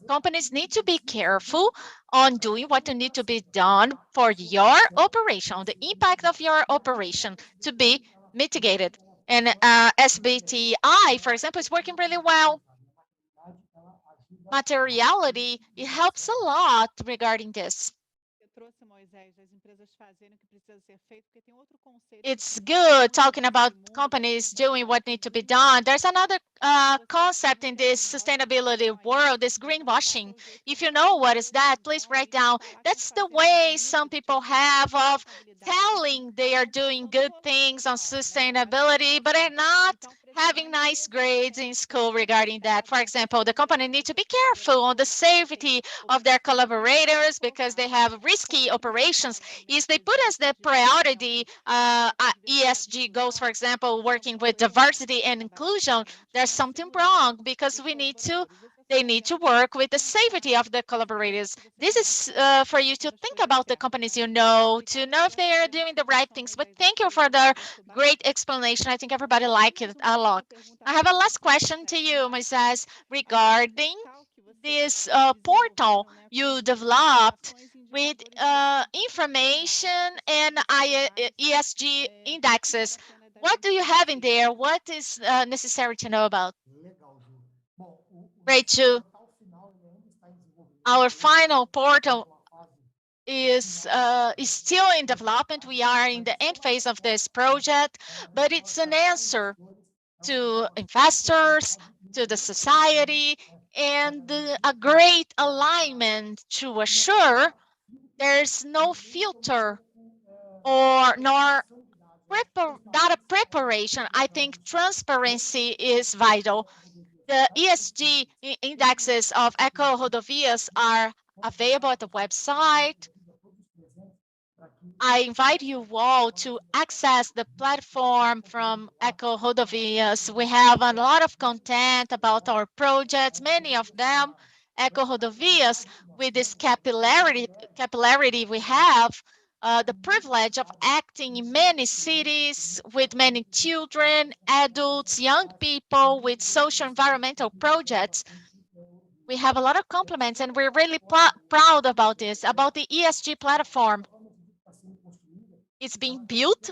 Companies need to be careful on doing what need to be done for your operation, the impact of your operation to be mitigated. And SBTI, for example, is working really well. Materiality, it helps a lot regarding this. It's good talking about companies doing what needs to be done. There's another concept in this sustainability world, this greenwashing. If you know what is that, please write down. That's the way some people have of telling they are doing good things on sustainability, but they're not having nice grades in school regarding that. For example, the company needs to be careful on the safety of their collaborators because they have risky operations. Is they put as the priority ESG goals, for example, working with diversity and inclusion, there's something wrong because they need to work with the safety of the collaborators. This is for you to think about the companies you know, to know if they are doing the right things. But thank you for the great explanation. I think everybody liked it a lot. I have a last question to you, Moises, regarding this portal you developed with information and ESG indexes. What do you have in there? What is necessary to know about? Great, too. Our final portal is still in development. We are in the end phase of this project, but it's an answer to investors, to the society, and a great alignment to assure there's no filter or nor data preparation. I think transparency is vital. The ESG indexes of Eco Rodovias are available at the website. I invite you all to access the platform from Eco Rodovias. We have a lot of content about our projects, many of them Eco Rodovias. With this capillarity we have, the privilege of acting in many cities with many children, adults, young people with social environmental projects. We have a lot of compliments and we're really proud about this, about the ESG platform. It's being built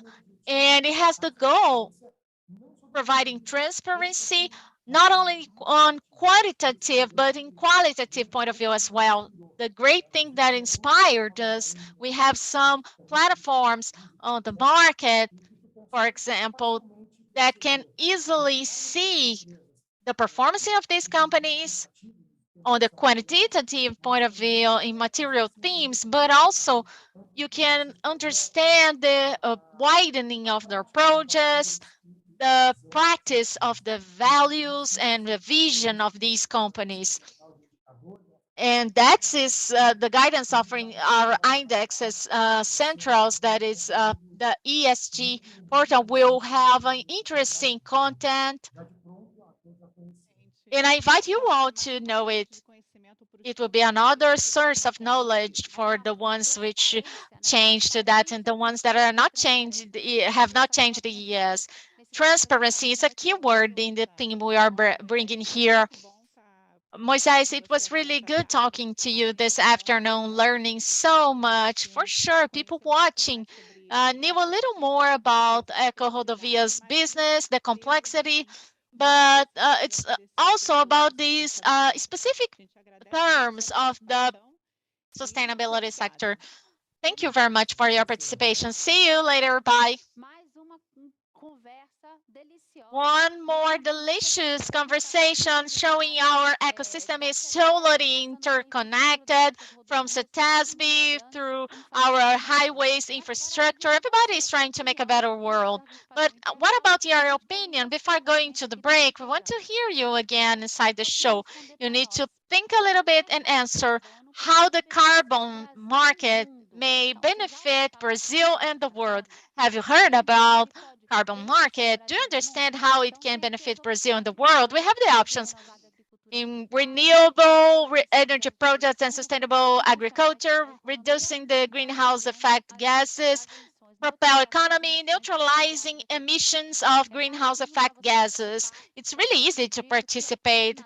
and it has the goal providing transparency not only on quantitative, but in qualitative point of view as well. The great thing that inspired us, we have some platforms on the market, for example, that can easily see the performance of these companies on the quantitative point of view in material themes, but also you can understand the widening of their projects, the practice of the values and the vision of these companies. And that is the guidance offering our indexes centrals, that is the ESG portal will have an interesting content. And I invite you all to know it. It will be another source of knowledge for the ones which change to that, and the ones that are not changed, have not changed the years. Transparency is a key word in the theme we are bringing here. Moises, it was really good talking to you this afternoon, learning so much. For sure, people watching knew a little more about Eco Rodovias business, the complexity, but it's also about these specific terms of the sustainability sector. Thank you very much for your participation. See you later. Bye. One more delicious conversation showing our ecosystem is totally interconnected from CETASB through our highways infrastructure. Everybody is trying to make a better world. But what about your opinion? Before going to the break, we want to hear you again inside the show. You need to think a little bit and answer how the carbon market may benefit Brazil and the world. Have you heard about carbon market? Do you understand how it can benefit Brazil and the world? We have the options in renewable energy projects and sustainable agriculture, reducing the greenhouse effect gases, propel economy, neutralizing emissions of greenhouse effect gases. It's really easy to participate.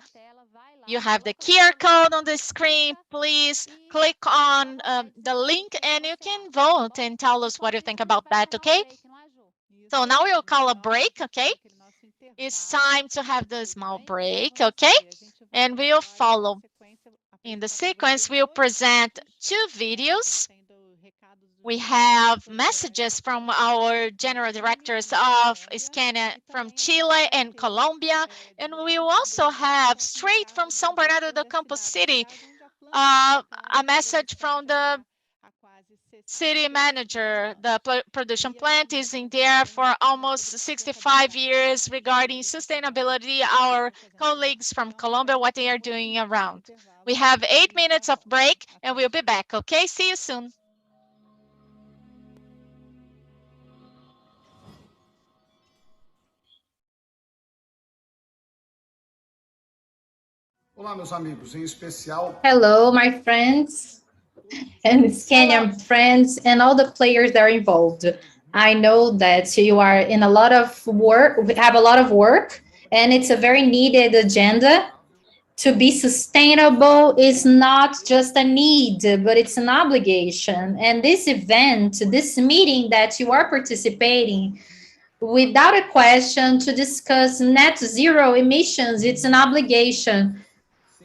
You have the QR code on the screen. Please click on the link and you can vote and tell us what you think about that, okay? So now we'll call a break, okay? It's time to have the small break, okay? And we'll follow. In the sequence, we'll present 2 videos. We have messages from our general directors of Scania from Chile and Colombia. And we will also have, straight from São Bernardo do Campo City, a message from the city manager. The production plant is in there for almost 65 years regarding sustainability. Our colleagues from Colombia, what they are doing around. We have 8 minutes of break and we'll be back. Okay, see you soon. Hello, my friends and Scania friends and all the players that are involved. I know that you are in a lot of work, have a lot of work, and it's a very needed agenda. To be sustainable is not just a need, but it's an obligation. And this event, this meeting that you are participating, without a question, to discuss net zero emissions, it's an obligation.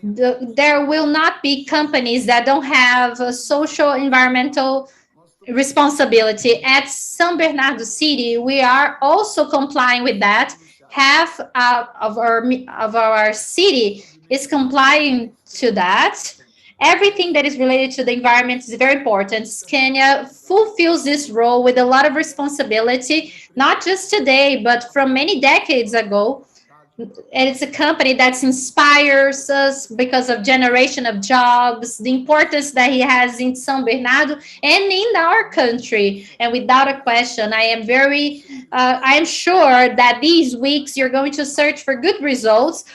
There will not be companies that don't have a social environmental responsibility. At São Bernardo City, we are also complying with that. Half of our city is complying to that. Everything that is related to the environment is very important. Scania fulfills this role with a lot of responsibility, not just today, but from many decades ago. And it's a company that inspires us because of generation of jobs, the importance that he has in São Bernardo and in our country. And without a question, I am sure that these weeks you're going to search for good results.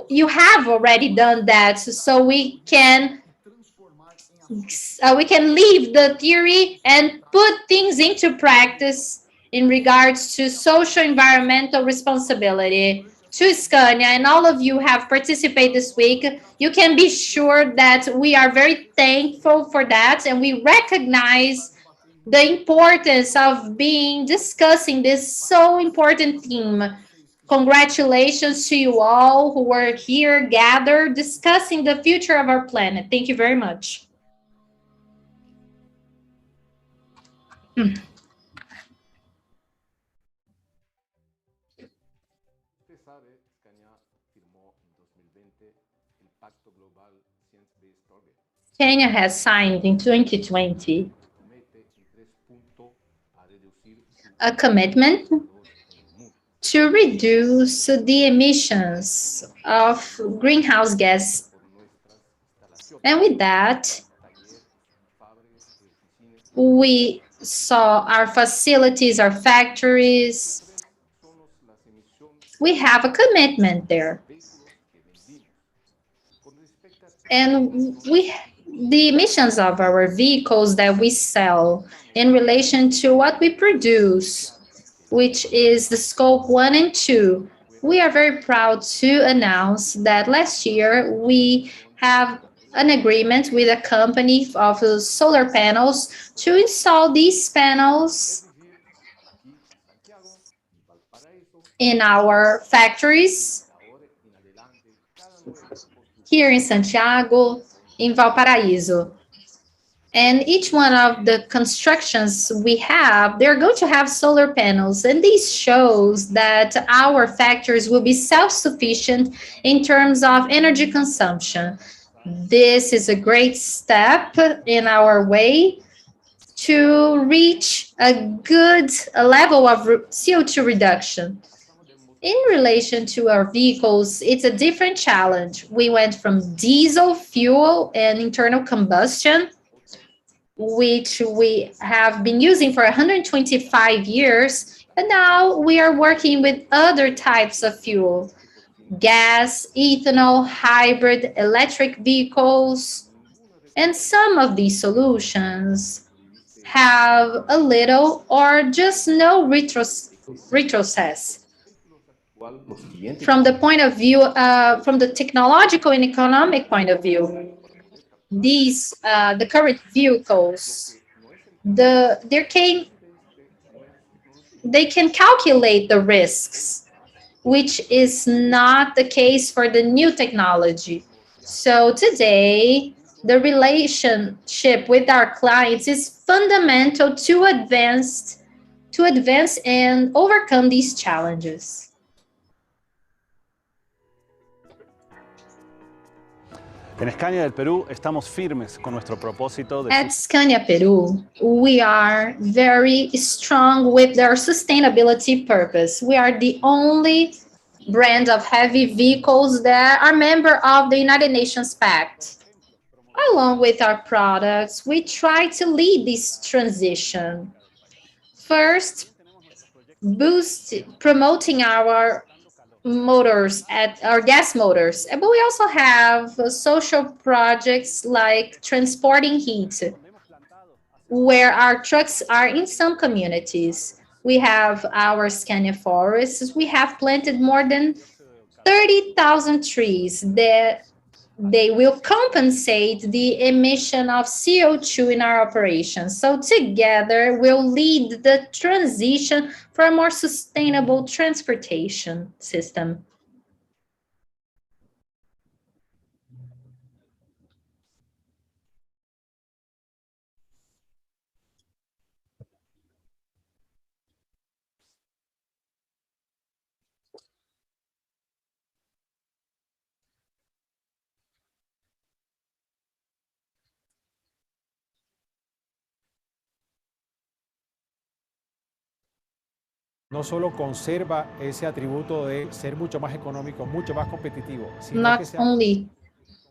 You have already done that, so we can leave the theory and put things into practice in regards to social environmental responsibility. To Scania and all of you have participated this week, you can be sure that we are very thankful for that, and we recognize the importance of discussing this so important theme. Congratulations to you all who are here gathered discussing the future of our planet. Thank you very much. Scania has signed in 2020 a commitment to reduce the emissions of greenhouse gas. And with that, we saw our facilities, our factories. We have a commitment there. And the emissions of our vehicles that we sell in relation to what we produce, which is the scope 1 and 2, we are very proud to announce that last year we have an agreement with a company of solar panels to install these panels in our factories here in Santiago, in Valparaíso. And each one of the constructions we have, they're going to have solar panels. And this shows that our factories will be self-sufficient in terms of energy consumption. This is a great step in our way to reach a good level of CO2 reduction. In relation to our vehicles, it's a different challenge. We went from diesel fuel and internal combustion, which we have been using for 125 years, and now we are working with other types of fuel: gas, ethanol, hybrid, electric vehicles. And some of these solutions have a little or just no retrocess. From the point of view, from the technological and economic point of view, the current vehicles, they can calculate the risks, which is not the case for the new technology. So today, the relationship with our clients is fundamental to advance and overcome these challenges. En Scania del Perú estamos firmes con nuestro propósito de... At Scania Peru, we are very strong with our sustainability purpose. We are the only brand of heavy vehicles that are member of the United Nations Pact. Along with our products, we try to lead this transition. First, promoting our motors, at our gas motors, but we also have social projects like transporting heat, where our trucks are in some communities. We have our Scania forests. We have planted more than 30,000 trees that they will compensate the emission of CO2 in our operations. So together we'll lead the transition for a more sustainable transportation system. No solo conserva ese atributo de ser mucho más económico, mucho más competitivo, sino not que se only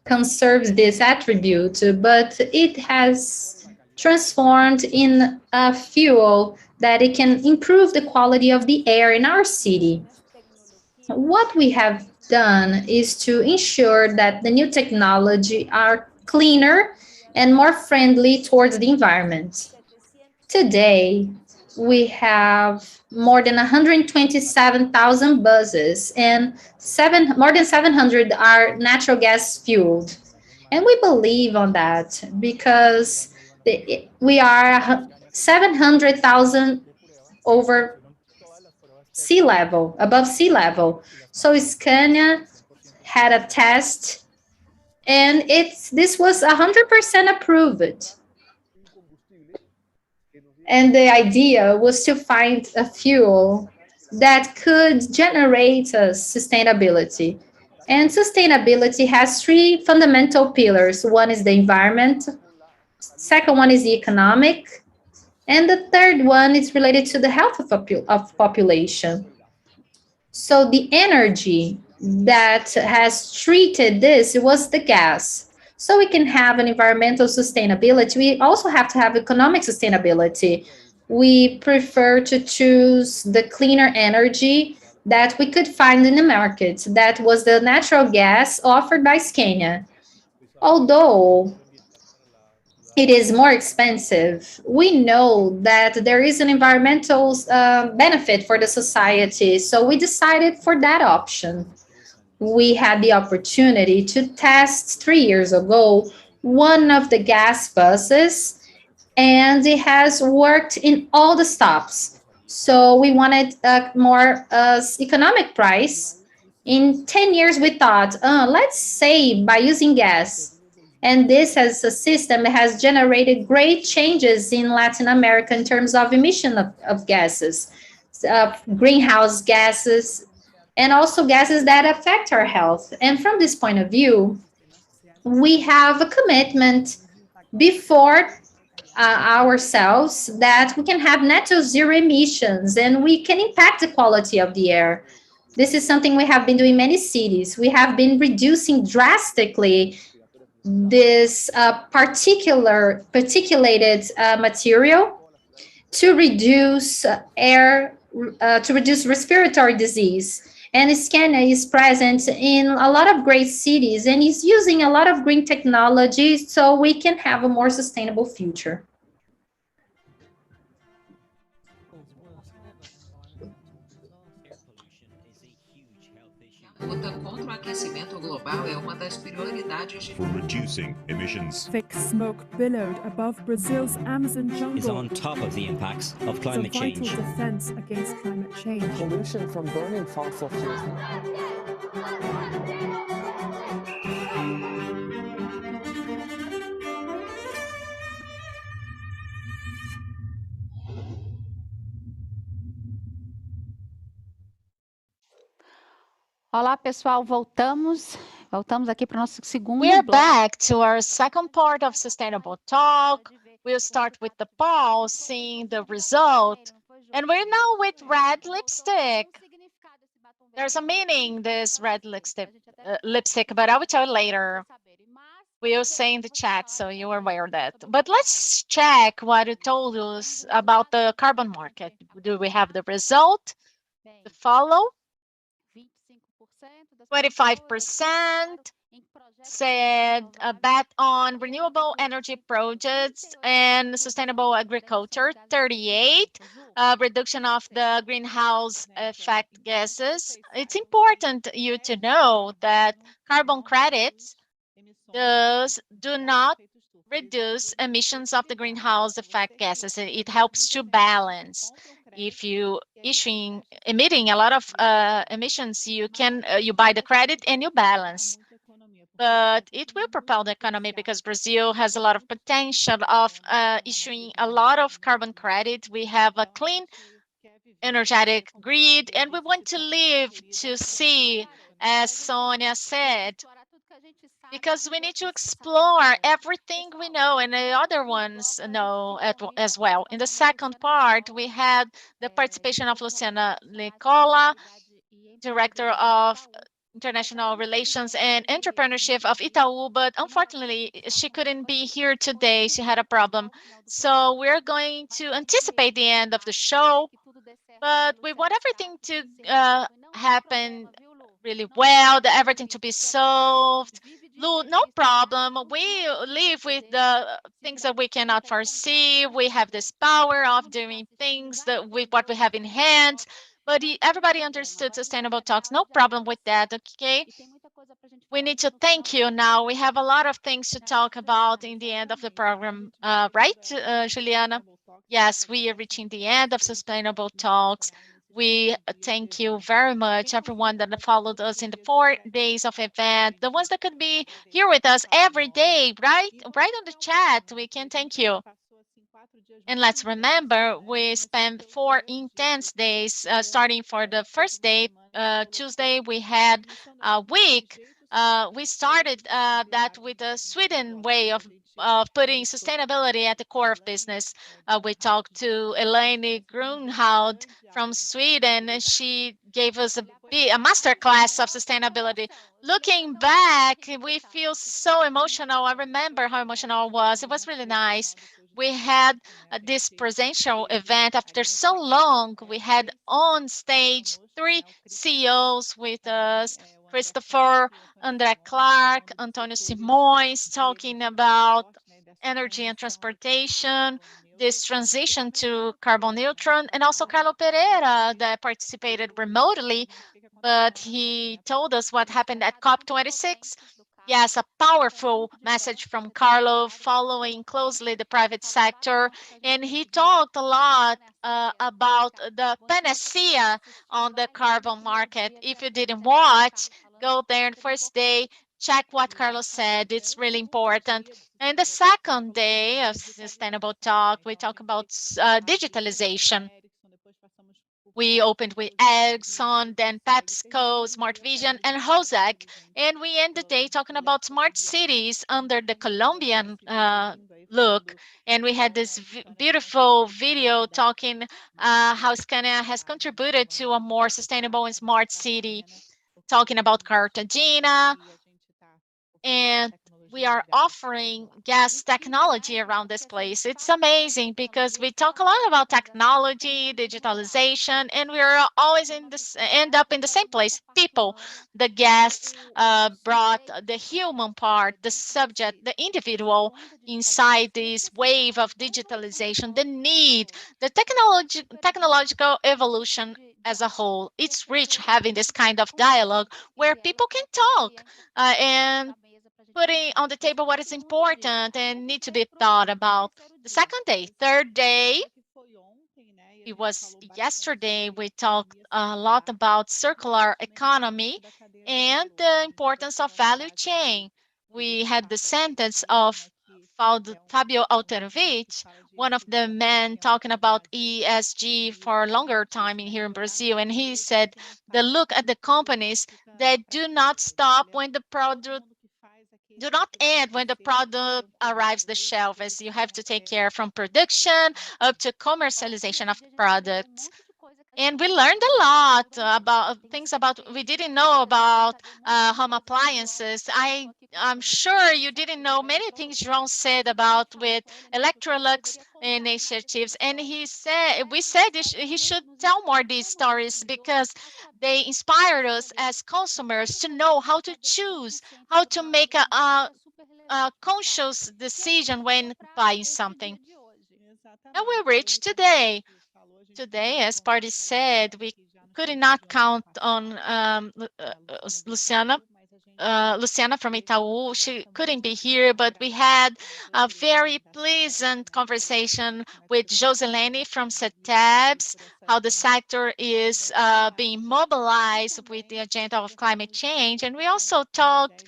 conserves this attribute, but it has transformed in a fuel that it can improve the quality of the air in our city. What we have done is to ensure that the new technology are cleaner and more friendly towards the environment. Today, we have more than 127,000 buses, and more than 700 are natural gas fueled. And we believe on that because we are 700,000 over sea level, above sea level. So Scania had a test, and this was 100% approved. And the idea was to find a fuel that could generate sustainability. And sustainability has three fundamental pillars. One is the environment, second one is the economic, and the third one is related to the health of population. So the energy that has treated this was the gas. So we can have an environmental sustainability. We also have to have economic sustainability. We prefer to choose the cleaner energy that we could find in the market. That was the natural gas offered by Scania. Although it is more expensive, we know that there is an environmental benefit for the society. So we decided for that option. We had the opportunity to test 3 years ago one of the gas buses, and it has worked in all the stops. So we wanted a more economic price. In 10 years, we thought, let's save by using gas. And this as a system has generated great changes in Latin America in terms of emission of gases, greenhouse gases, and also gases that affect our health. And from this point of view, we have a commitment before ourselves that we can have net zero emissions and we can impact the quality of the air. This is something we have been doing in many cities. We have been reducing drastically this particulated material to reduce to reduce respiratory disease. And Scania is present in a lot of great cities and is using a lot of green technology so we can have a more sustainable future. Luta contra o aquecimento global é uma das prioridades de for reducing emissions. Thick smoke billowed above Brazil's Amazon jungle. Is on top of the impacts of It's a climate vital change. defense against climate change. Pollution from burning fossil fuels. Olá, pessoal, voltamos aqui para o nosso segundo We are bloco. back to our second part of Sustainable Talk. We'll start with the poll, seeing the result. And we're now with red lipstick. There's a meaning, this red lipstick, but I will tell you later. We'll say in the chat, so you are aware of that. But let's check what it told us about the carbon market. Do we have the result to follow? 25% said a bet on renewable energy projects and sustainable agriculture. 38 reduction of the greenhouse effect gases. It's important you to know that carbon credits do not reduce emissions of the greenhouse effect gases. It helps to balance. If you emitting a lot of emissions, you can you buy the credit and you balance. But it will propel the economy because Brazil has a lot of potential of issuing a lot of carbon credit. We have a clean, energetic grid, and we want to live to see, as Sonia said, because we need to explore everything we know and the other ones know as well. In the second part, we had the participation of Luciana Nicola, Director of International Relations and Entrepreneurship of Itaú, but unfortunately, she couldn't be here today. She had a problem. So we're going to anticipate the end of the show, but we want everything to happen really well, everything to be solved. No problem. We live with the things that we cannot foresee. We have this power of doing things with what we have in hand. But everybody understood sustainable talks. No problem with that, okay? We need to thank you now. We have a lot of things to talk about in the end of the program, right, Juliana? Yes, we are reaching the end of sustainable talks. We thank you very much, everyone that followed us in the 4 days of event, the ones that could be here with us every day, right? Right on the chat, we can thank you. And let's remember, we spent 4 intense days, starting for the first day, Tuesday, we had a week. We started that with the Sweden way of putting sustainability at the core of business. We talked to Elaine Grunhaud from Sweden, and she gave us a master class of sustainability. Looking back, we feel so emotional. I remember how emotional it was. It was really nice. We had this presential event after so long. We had on stage 3 CEOs with us: Christopher, André Clark, Antonio Simões, talking about energy and transportation, this transition to carbon neutral, and also Carlo Pereira that participated remotely, but he told us what happened at COP26. Yes, a powerful message from Carlo, following closely the private sector. And he talked a lot about the panacea on the carbon market. If you didn't watch, go there the first day, check what Carlos said. It's really important. And the second day of Sustainable Talk, we talk about digitalization. We opened with Exxon, then PepsiCo, Smart Vision, and Hosek. And we end the day talking about smart cities under the Colombian look. And we had this beautiful video talking how Scania has contributed to a more sustainable and smart city, talking about Cartagena. And we are offering gas technology around this place. It's amazing because we talk a lot about technology, digitalization, and we are always end up in the same place: people. The guests brought the human part, the subject, the individual inside this wave of digitalization, the need, the technological evolution as a whole. It's rich having this kind of dialogue where people can talk and putting on the table what is important and need to be thought about. The second day, third day, it was yesterday, we talked a lot about circular economy and the importance of value chain. We had the sentence of Fabio Alterovich, one of the men talking about ESG for a longer time in here in Brazil, and he said, the look at the companies that do not stop when the product do not end when the product arrives the shelf, as you have to take care from production up to commercialization of products. And we learned a lot about things about we didn't know about home appliances. I'm sure you didn't know many things João said about with Electrolux initiatives. And we said he should tell more these stories because they inspired us as consumers to know how to choose, how to make a conscious decision when buying something. And we reached today. Today, as Party said, we could not count on Luciana. Luciana from Itaú, she couldn't be here, but we had a very pleasant conversation with Joselene from CETEBS, how the sector is being mobilized with the agenda of climate change. And we also talked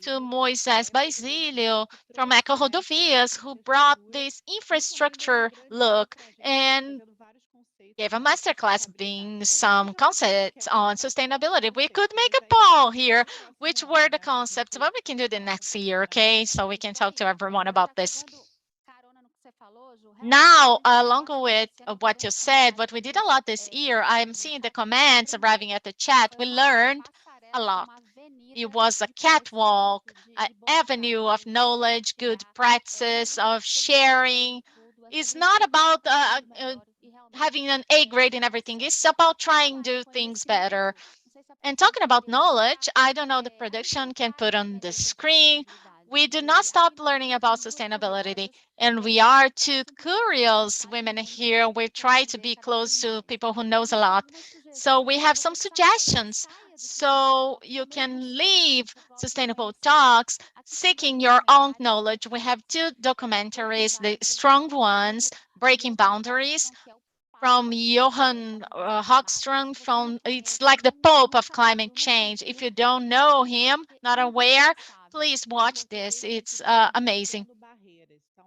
to Moisés Basilio from Eco Rodovias, who brought this infrastructure look and gave a masterclass being some concepts on sustainability. We could make a poll here, which were the concepts, but we can do the next year, okay? So we can talk to everyone about this. Now, along with what you said, what we did a lot this year, I'm seeing the comments arriving at the chat. We learned a lot. It was a catwalk, an avenue of knowledge, good practices, of sharing. It's not about having an A grade in everything. It's about trying to do things better. And talking about knowledge, I don't know the production can put on the screen. We do not stop learning about sustainability, and we are two curious women here. We try to be close to people who knows a lot. So we have some suggestions. So you can leave Sustainable Talks seeking your own knowledge. We have two documentaries, the strong ones, Breaking Boundaries, from Johann Hagström. It's like the Pope of climate change. If you don't know him, not aware, please watch this. It's amazing.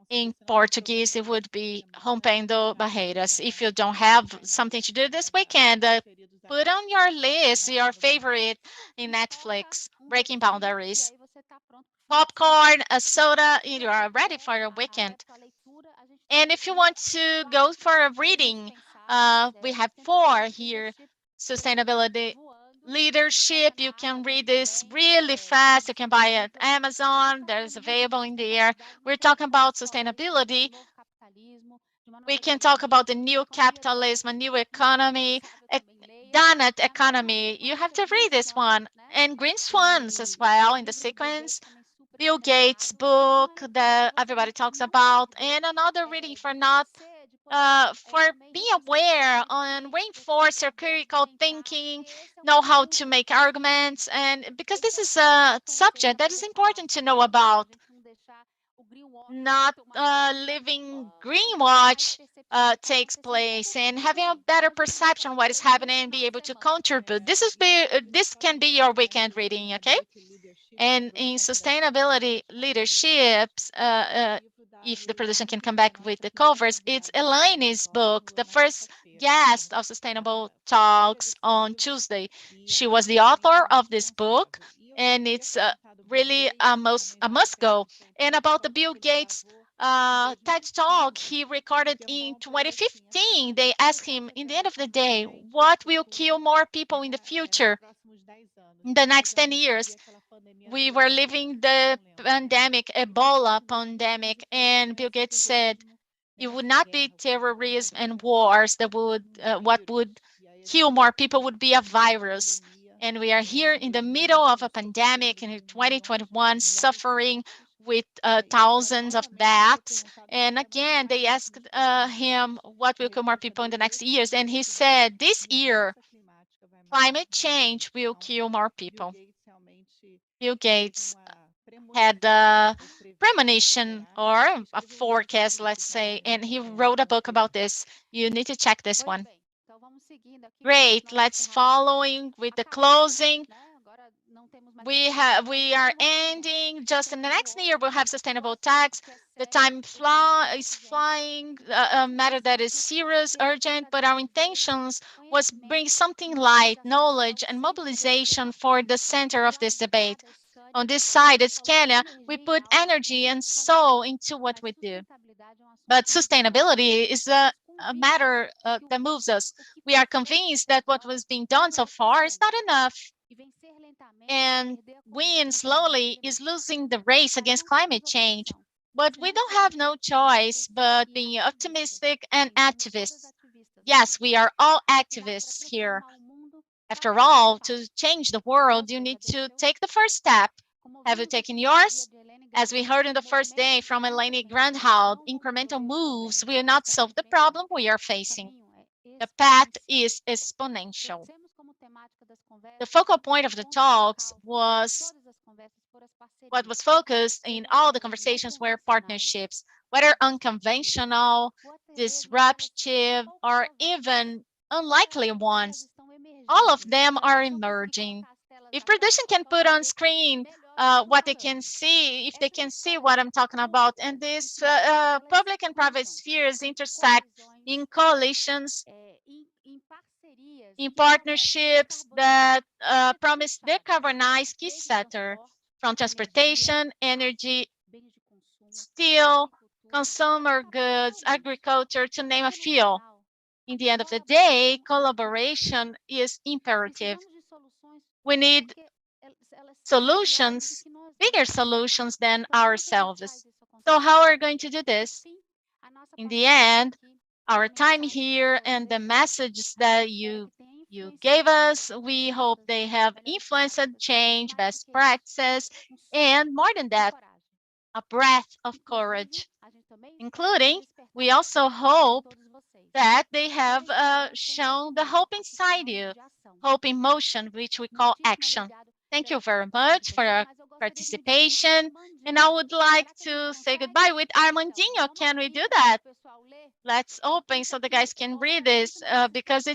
In Portuguese, it would be Rompendo Barreiras. If you don't have something to do this weekend, put on your list your favorite in Netflix, Breaking Boundaries. Popcorn, a soda, you are ready for your weekend. And if you want to go for a reading, we have 4 here. Sustainability Leadership. You can read this really fast. You can buy it at Amazon. There's available in there. We're talking about sustainability. We can talk about the new capitalism, a new economy, a donut economy. You have to read this one. And Green Swans as well in the sequence. Bill Gates' book that everybody talks about, and another reading for being aware and reinforce your critical thinking, know how to make arguments, and because this is a subject that is important to know about. Not living greenwash takes place, and having a better perception of what is happening and be able to contribute. This can be your weekend reading, okay? And in sustainability leaderships, if the production can come back with the covers, it's Elaine's book, the first guest of Sustainable Talks on Tuesday. She was the author of this book, and it's really a must go. And about the Bill Gates TED Talk he recorded in 2015, they asked him, in the end of the day, what will kill more people in the future? In the next 10 years, we were living the pandemic, Ebola pandemic, and Bill Gates said it would not be terrorism and wars that what would kill more people would be a virus. And we are here in the middle of a pandemic in 2021, suffering with thousands of deaths. And again, they asked him what will kill more people in the next years. And he said, this year, climate change will kill more people. Bill Gates had a premonition or a forecast, let's say, and he wrote a book about this. You need to check this one. Great, let's following with the closing. We are ending just in the next year. We'll have sustainable tax. The time is flying, a matter that is serious, urgent, but our intentions was bring something light, knowledge, and mobilization for the center of this debate. On this side, at Scania, we put energy and soul into what we do. But sustainability is a matter that moves us. We are convinced that what was being done so far is not enough. And winning slowly is losing the race against climate change. But we don't have no choice but being optimistic and activists. Yes, we are all activists here. After all, to change the world, you need to take the first step. Have you taken yours? As we heard in the first day from Elaine Grandhout, incremental moves will not solve the problem we are facing. The path is exponential. The focal point of the talks was what was focused in all the conversations were partnerships, whether unconventional, disruptive, or even unlikely ones. All of them are emerging. If production can put on screen what they can see, if they can see what I'm talking about, and these public and private spheres intersect in coalitions, in partnerships that promise decarbonize key sector from transportation, energy, steel, consumer goods, agriculture, to name a few. In the end of the day, collaboration is imperative. We need solutions, bigger solutions than ourselves. So how are we going to do this? In the end, our time here and the messages that you gave us, we hope they have influenced change, best practices, and more than that, a breath of courage, including we also hope that they have shown the hope inside you, hope in motion, which we call action. Thank you very much for your participation. And I would like to say goodbye with Armandinho. Can we do that? let's open so the guys can read this because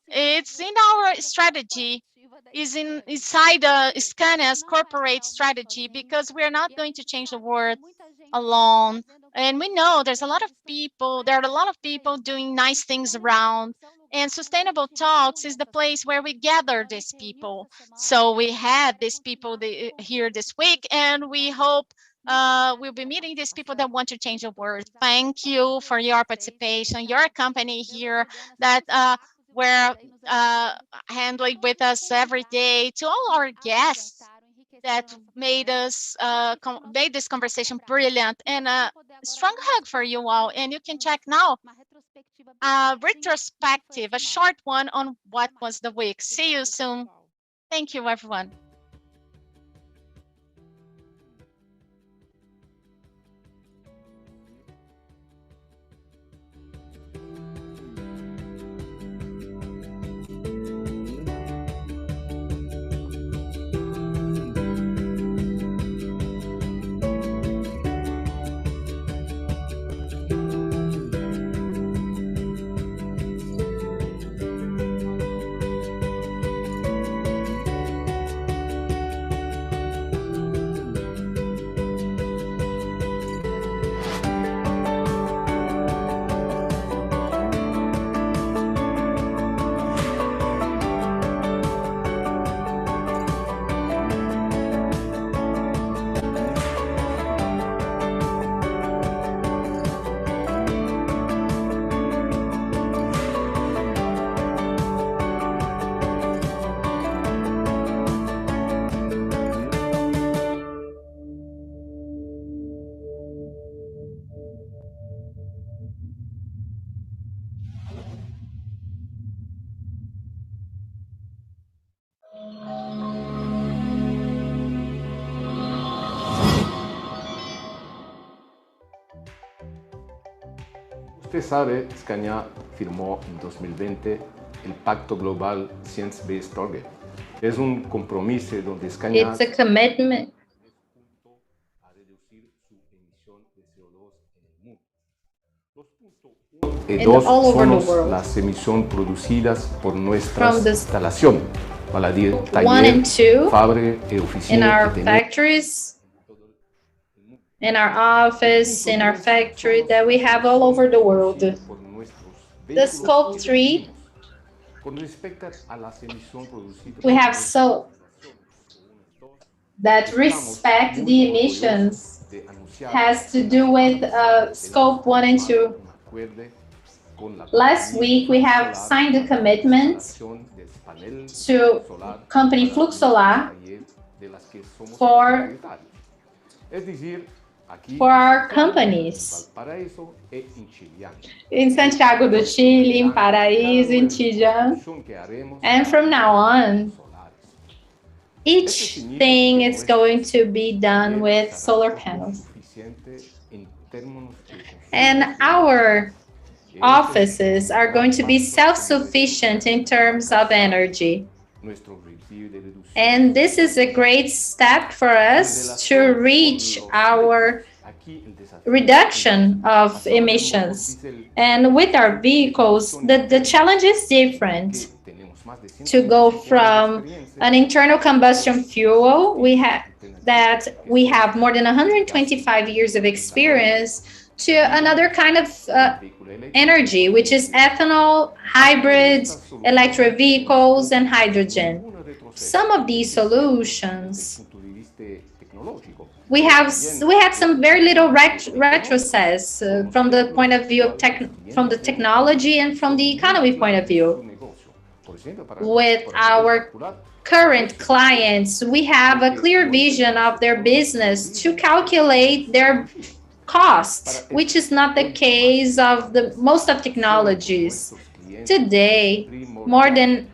it's in our strategy, is inside Scania's corporate strategy, because we're not going to change the world alone. And we know there are a lot of people doing nice things around. And Sustainable Talks is the place where we gather these people. So we had these people here this week, and we hope we'll be meeting these people that want to change the world. Thank you for your participation, your company here that were handling with us every day, to all our guests that made us made this conversation brilliant, and a strong hug for you all. And you can check now a retrospective, a short one on what was the week. See you soon. Thank you, everyone. Usted sabe, Scania firmó en 2020 el Pacto Global Science-Based Target. Es un compromiso donde Scania It's a commitment a reducir su emisión de CO2 en el mundo. Los puntos 1 y 2 son las emisiones producidas por nuestra instalación, para decir taller, fábrica y oficina. In our factories, in our office, in our factory that we have all over the world. The scope 3, we have so that respect the emissions has to do with scope 1 and 2. Last week, we have signed a commitment to company Fluxolar for our companies in Santiago do Chile, in Paraíso, in Chillán. And from now on, each thing is going to be done with solar panels. And our offices are going to be self-sufficient in terms of energy. And this is a great step for us to reach our reduction of emissions. And with our vehicles, the challenge is different. To go from an internal combustion fuel, we have more than 125 years of experience, to another kind of energy, which is ethanol, hybrids, electric vehicles, and hydrogen. Some of these solutions, we had some very little retrocess from the point of view of from the technology and from the economy point of view. With our current clients, we have a clear vision of their business to calculate their costs, which is not the case of most of technologies. Today, more than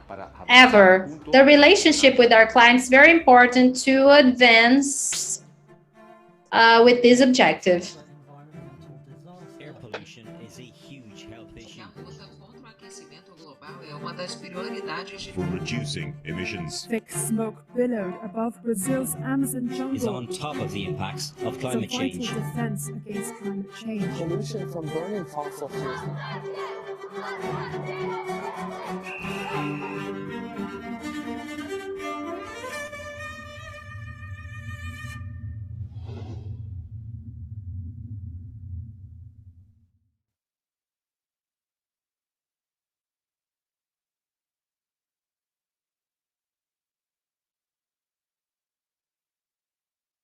ever, the relationship with our clients is very important to advance with this objective. Air pollution is a huge health issue. O aquecimento global é uma das prioridades de for reducing emissions. Thick smoke billowed above Brazil's Amazon is jungle. on top of the impacts of It's a climate vital change. defense against climate change. Pollution from burning fossil fuels.